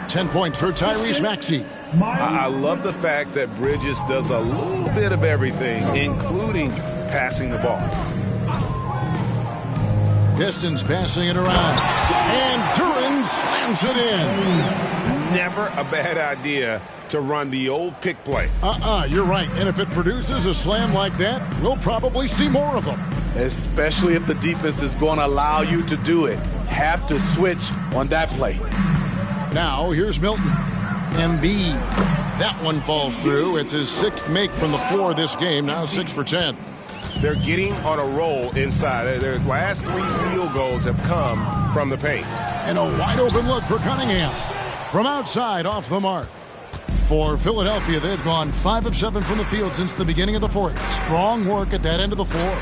10 points for Tyrese Maxey. I love the fact that Bridges does a little bit of everything, including passing the ball. Pistons passing it around. And Duran slams it in. Never a bad idea to run the old pick play. You're right. And if it produces a slam like that, we'll probably see more of them. Especially if the defense is going to allow you to do it. Have to switch on that play. Now, here's Milton. Embiid. That one falls through. It's his sixth make from the floor this game. Now 6 for 10. They're getting on a roll inside. Their last 3 field goals have come from the paint. And a wide open look for Cunningham. From outside, off the mark. For Philadelphia, they've gone 5 of 7 from the field since the beginning of the fourth. Strong work at that end of the floor.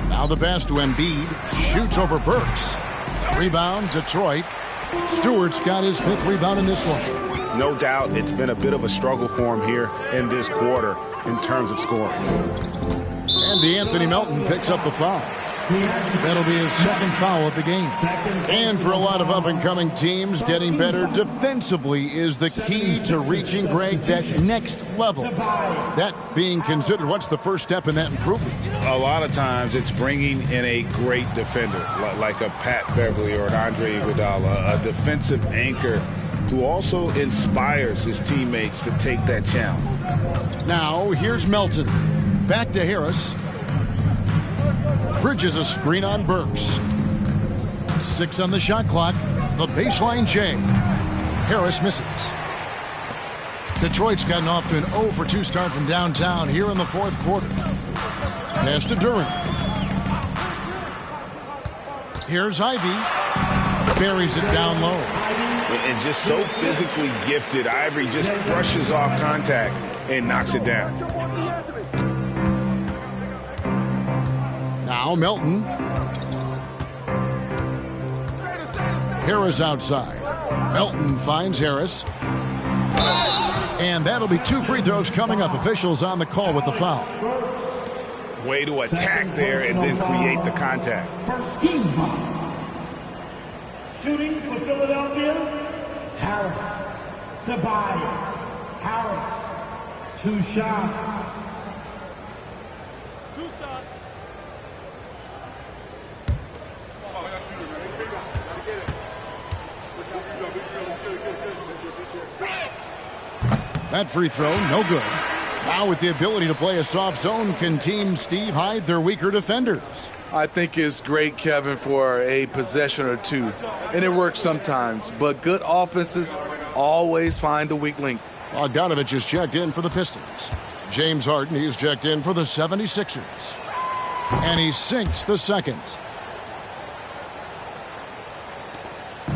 Now the pass to Embiid. Shoots over Burks. Rebound, Detroit. Stewart's got his 5th rebound in this one. No doubt it's been a bit of a struggle for him here in this quarter in terms of scoring. And DeAnthony Melton picks up the foul. That'll be his 2nd foul of the game. And for a lot of up-and-coming teams, getting better defensively is the key to reaching, Greg, that next level. That being considered, what's the first step in that improvement? A lot of times it's bringing in a great defender, like a Pat Beverly or an Andre Iguodala, a defensive anchor who also inspires his teammates to take that challenge. Now, here's Melton. Back to Harris. Bridges a screen on Burks. 6 on the shot clock. The baseline J. Harris misses. Detroit's gotten off to an 0 for 2 start from downtown here in the fourth quarter. Pass to Duran. Here's Ivy. Buries it down low. And just so physically gifted, Ivory just brushes off contact and knocks it down. Now Melton. Harris outside. Melton finds Harris. And that'll be 2 free throws coming up. Officials on the call with the foul. Way to attack there and then create the contact. First team foul. Shooting for Philadelphia, Harris. Tobias. Harris. 2 shots. 2 shots. That free throw, no good. Now with the ability to play a soft zone, can Team Steve hide their weaker defenders? I think it's great, Kevin, for a possession or 2. And it works sometimes. But good offenses always find the weak link. Bogdanovich is checked in for the Pistons. James Harden, he's checked in for the 76ers. And he sinks the second.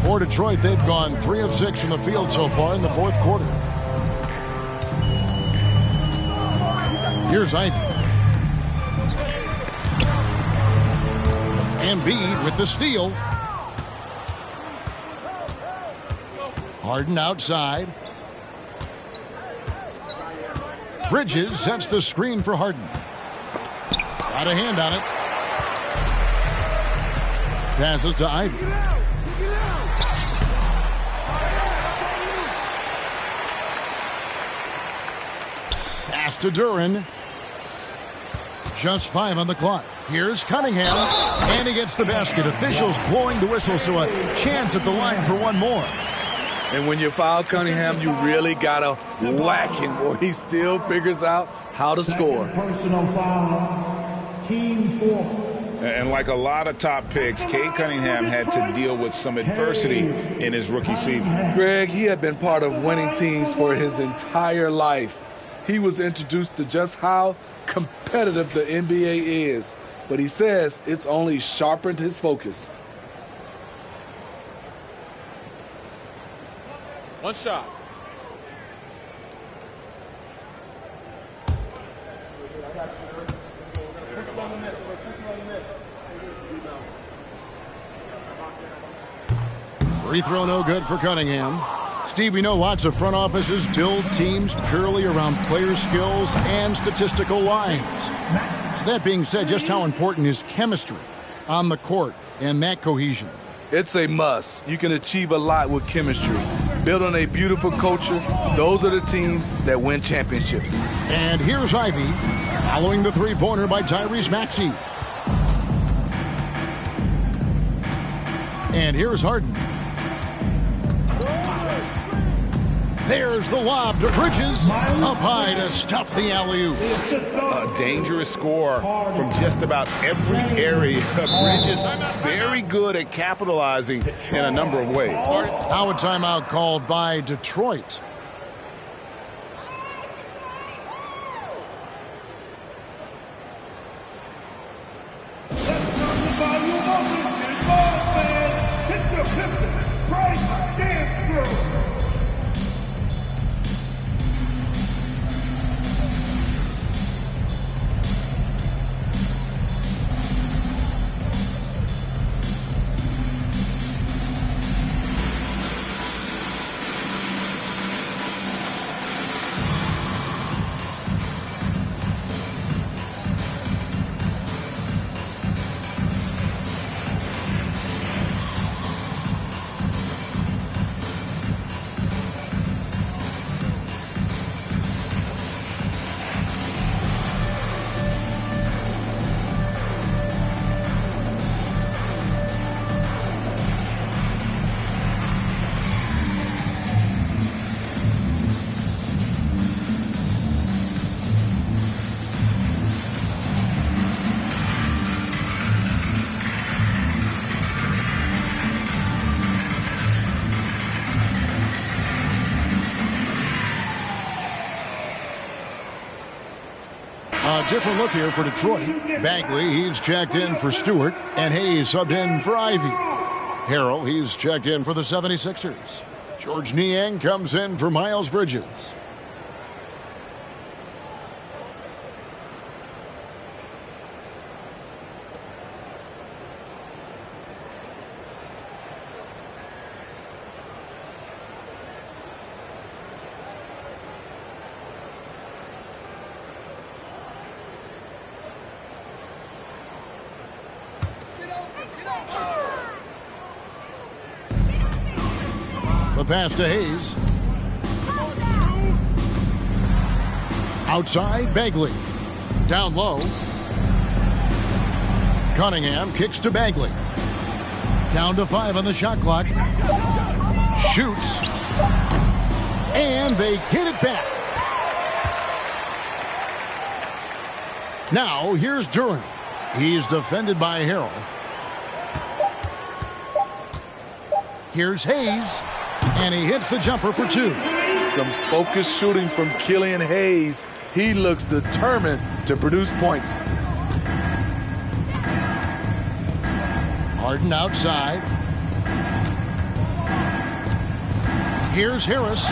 For Detroit, they've gone 3 of 6 from the field so far in the fourth quarter. Here's Ivy. Embiid with the steal. Harden outside. Bridges sets the screen for Harden. Got a hand on it. Passes to Ivy. Pass to Duran. Just 5 on the clock. Here's Cunningham. And he gets the basket. Officials blowing the whistle, so a chance at the line for one more. And when you foul Cunningham, you really got to whack him, or he still figures out how to score. Personal foul. Team 4. And like a lot of top picks, Cade Cunningham had to deal with some adversity in his rookie season. Greg, he had been part of winning teams for his entire life. He was introduced to just how competitive the NBA is, but he says it's only sharpened his focus. 1 shot. Free throw no good for Cunningham. Steve, we know lots of front offices build teams purely around player skills and statistical lines. So that being said, just how important is chemistry on the court and that cohesion? It's a must. You can achieve a lot with chemistry. Build on a beautiful culture. Those are the teams that win championships. And here's Ivy, following the three-pointer by Tyrese Maxey. And here's Harden. There's the lob to Bridges. Up high to stuff the alley-oop. A dangerous score from just about every area. Bridges very good at capitalizing in a number of ways. Now a timeout called by Detroit. Different look here for Detroit. Bagley, he's checked in for Stewart, and Hayes subbed in for Ivy. Harrell, he's checked in for the 76ers. George Niang comes in for Miles Bridges. The pass to Hayes. Outside, Bagley. Down low. Cunningham kicks to Bagley. Down to 5 on the shot clock. Shoots. And they get it back. Now, here's Durant. He's defended by Harrell. Here's Hayes. And he hits the jumper for 2. Some focused shooting from Killian Hayes. He looks determined to produce points. Harden outside. Here's Harris.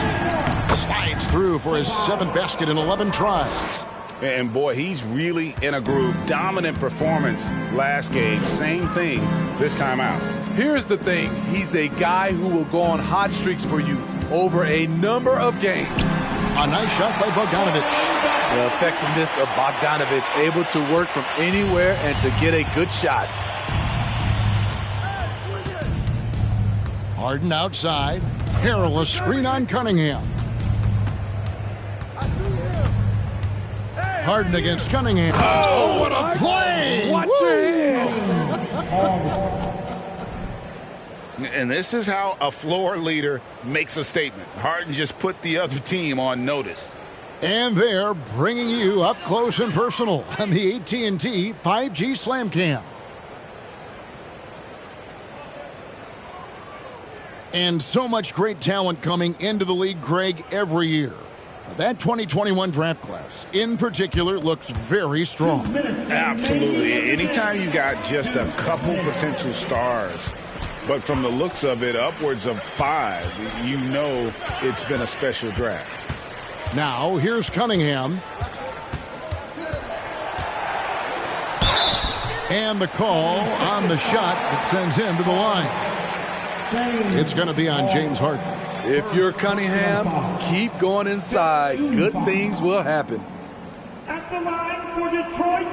Slides through for his 7th basket in 11 tries. And boy, he's really in a groove. Dominant performance last game. Same thing this time out. Here's the thing. He's a guy who will go on hot streaks for you over a number of games. A nice shot by Bogdanovic. The effectiveness of Bogdanovic, able to work from anywhere and to get a good shot. Harden outside. Harrell a screen on Cunningham. Harden against Cunningham. Oh, what a play! Watch your hand. And this is how a floor leader makes a statement. Harden just put the other team on notice. And they're bringing you up close and personal on the AT&T 5G Slam Cam. And so much great talent coming into the league, Greg, every year. That 2021 draft class, in particular, looks very strong. Absolutely. Anytime you got just a couple potential stars, but from the looks of it, upwards of 5, you know it's been a special draft. Now, here's Cunningham. And the call on the shot that sends him to the line. It's going to be on James Harden. If you're Cunningham, keep going inside. Good things will happen. At the line for Detroit,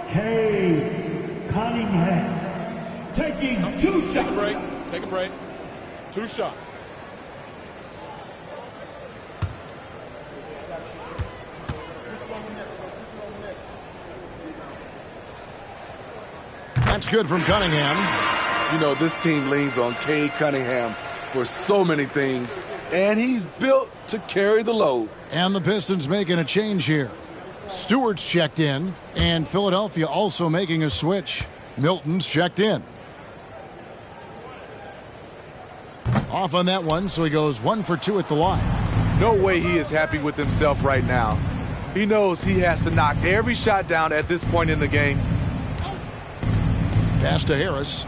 K. Cunningham. Taking 2 shots. Take a break. Take a break. 2 shots. That's good from Cunningham. You know, this team leans on K. Cunningham for so many things, and he's built to carry the load. And the Pistons making a change here. Stewart's checked in, and Philadelphia also making a switch. Milton's checked in. Off on that one, so he goes 1 for 2 at the line. No way he is happy with himself right now. He knows he has to knock every shot down at this point in the game. Pass to Harris.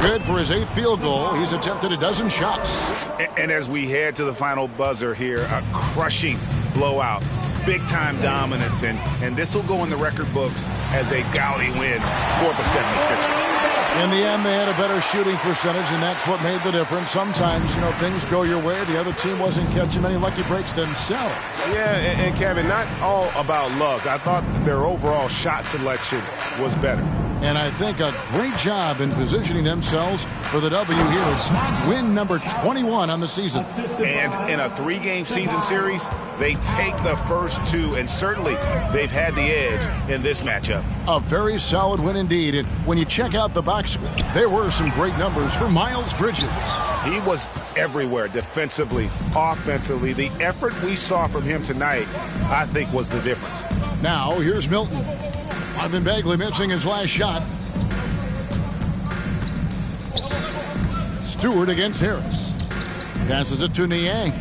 Good for his 8th field goal. He's attempted a dozen shots. And as we head to the final buzzer here, a crushing blowout, big-time dominance, and this will go in the record books as a gaudy win for the 76ers. In the end, they had a better shooting percentage, and that's what made the difference. Sometimes, you know, things go your way. The other team wasn't catching many lucky breaks themselves. Yeah, and Kevin, not all about luck. I thought their overall shot selection was better. And I think a great job in positioning themselves for the W here. It's win number 21 on the season. And in a 3-game season series, they take the first 2, and certainly they've had the edge in this matchup. A very solid win indeed. And when you check out the box score, there were some great numbers for Miles Bridges. He was everywhere, defensively, offensively. The effort we saw from him tonight, I think, was the difference. Now, here's Milton. Marvin Bagley missing his last shot. Stewart against Harris. Passes it to Niang.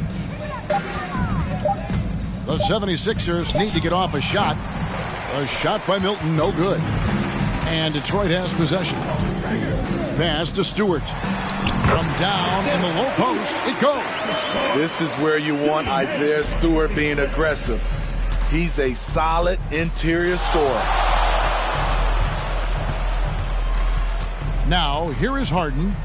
The 76ers need to get off a shot. A shot by Milton, no good. And Detroit has possession. Pass to Stewart. From down in the low post, it goes. This is where you want Isaiah Stewart being aggressive. He's a solid interior scorer. Now, here is Harden.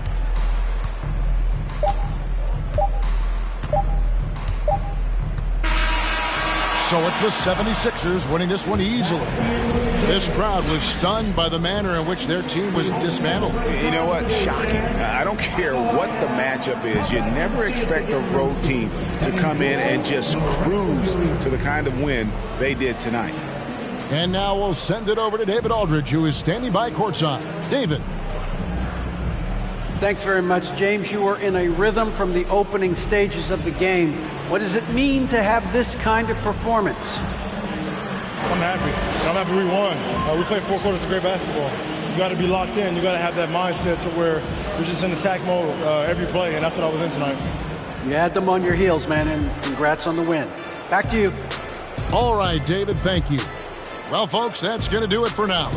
So it's the 76ers winning this one easily. This crowd was stunned by the manner in which their team was dismantled. You know what? Shocking. I don't care what the matchup is. You never expect a road team to come in and just cruise to the kind of win they did tonight. And now we'll send it over to David Aldridge, who is standing by courtside. David. Thanks very much, James. You were in a rhythm from the opening stages of the game. What does it mean to have this kind of performance? I'm happy. I'm happy we won. We played 4 quarters of great basketball. You got to be locked in. You got to have that mindset to where you're just in attack mode every play, and that's what I was in tonight. You had them on your heels, man, and congrats on the win. Back to you. All right, David, thank you. Well, folks, that's going to do it for now.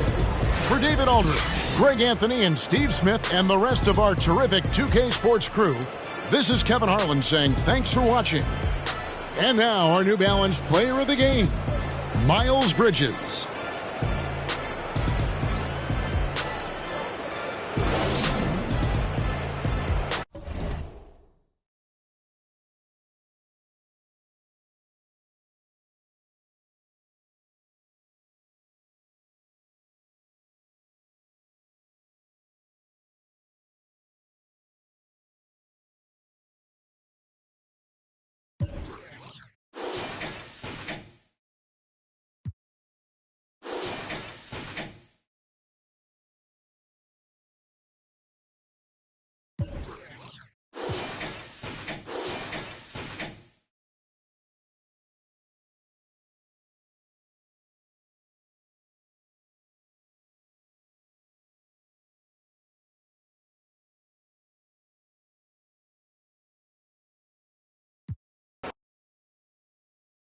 For David Aldridge, Greg Anthony, and Steve Smith, and the rest of our terrific 2K Sports crew, this is Kevin Harlan saying thanks for watching. And now our New Balance player of the game, Miles Bridges.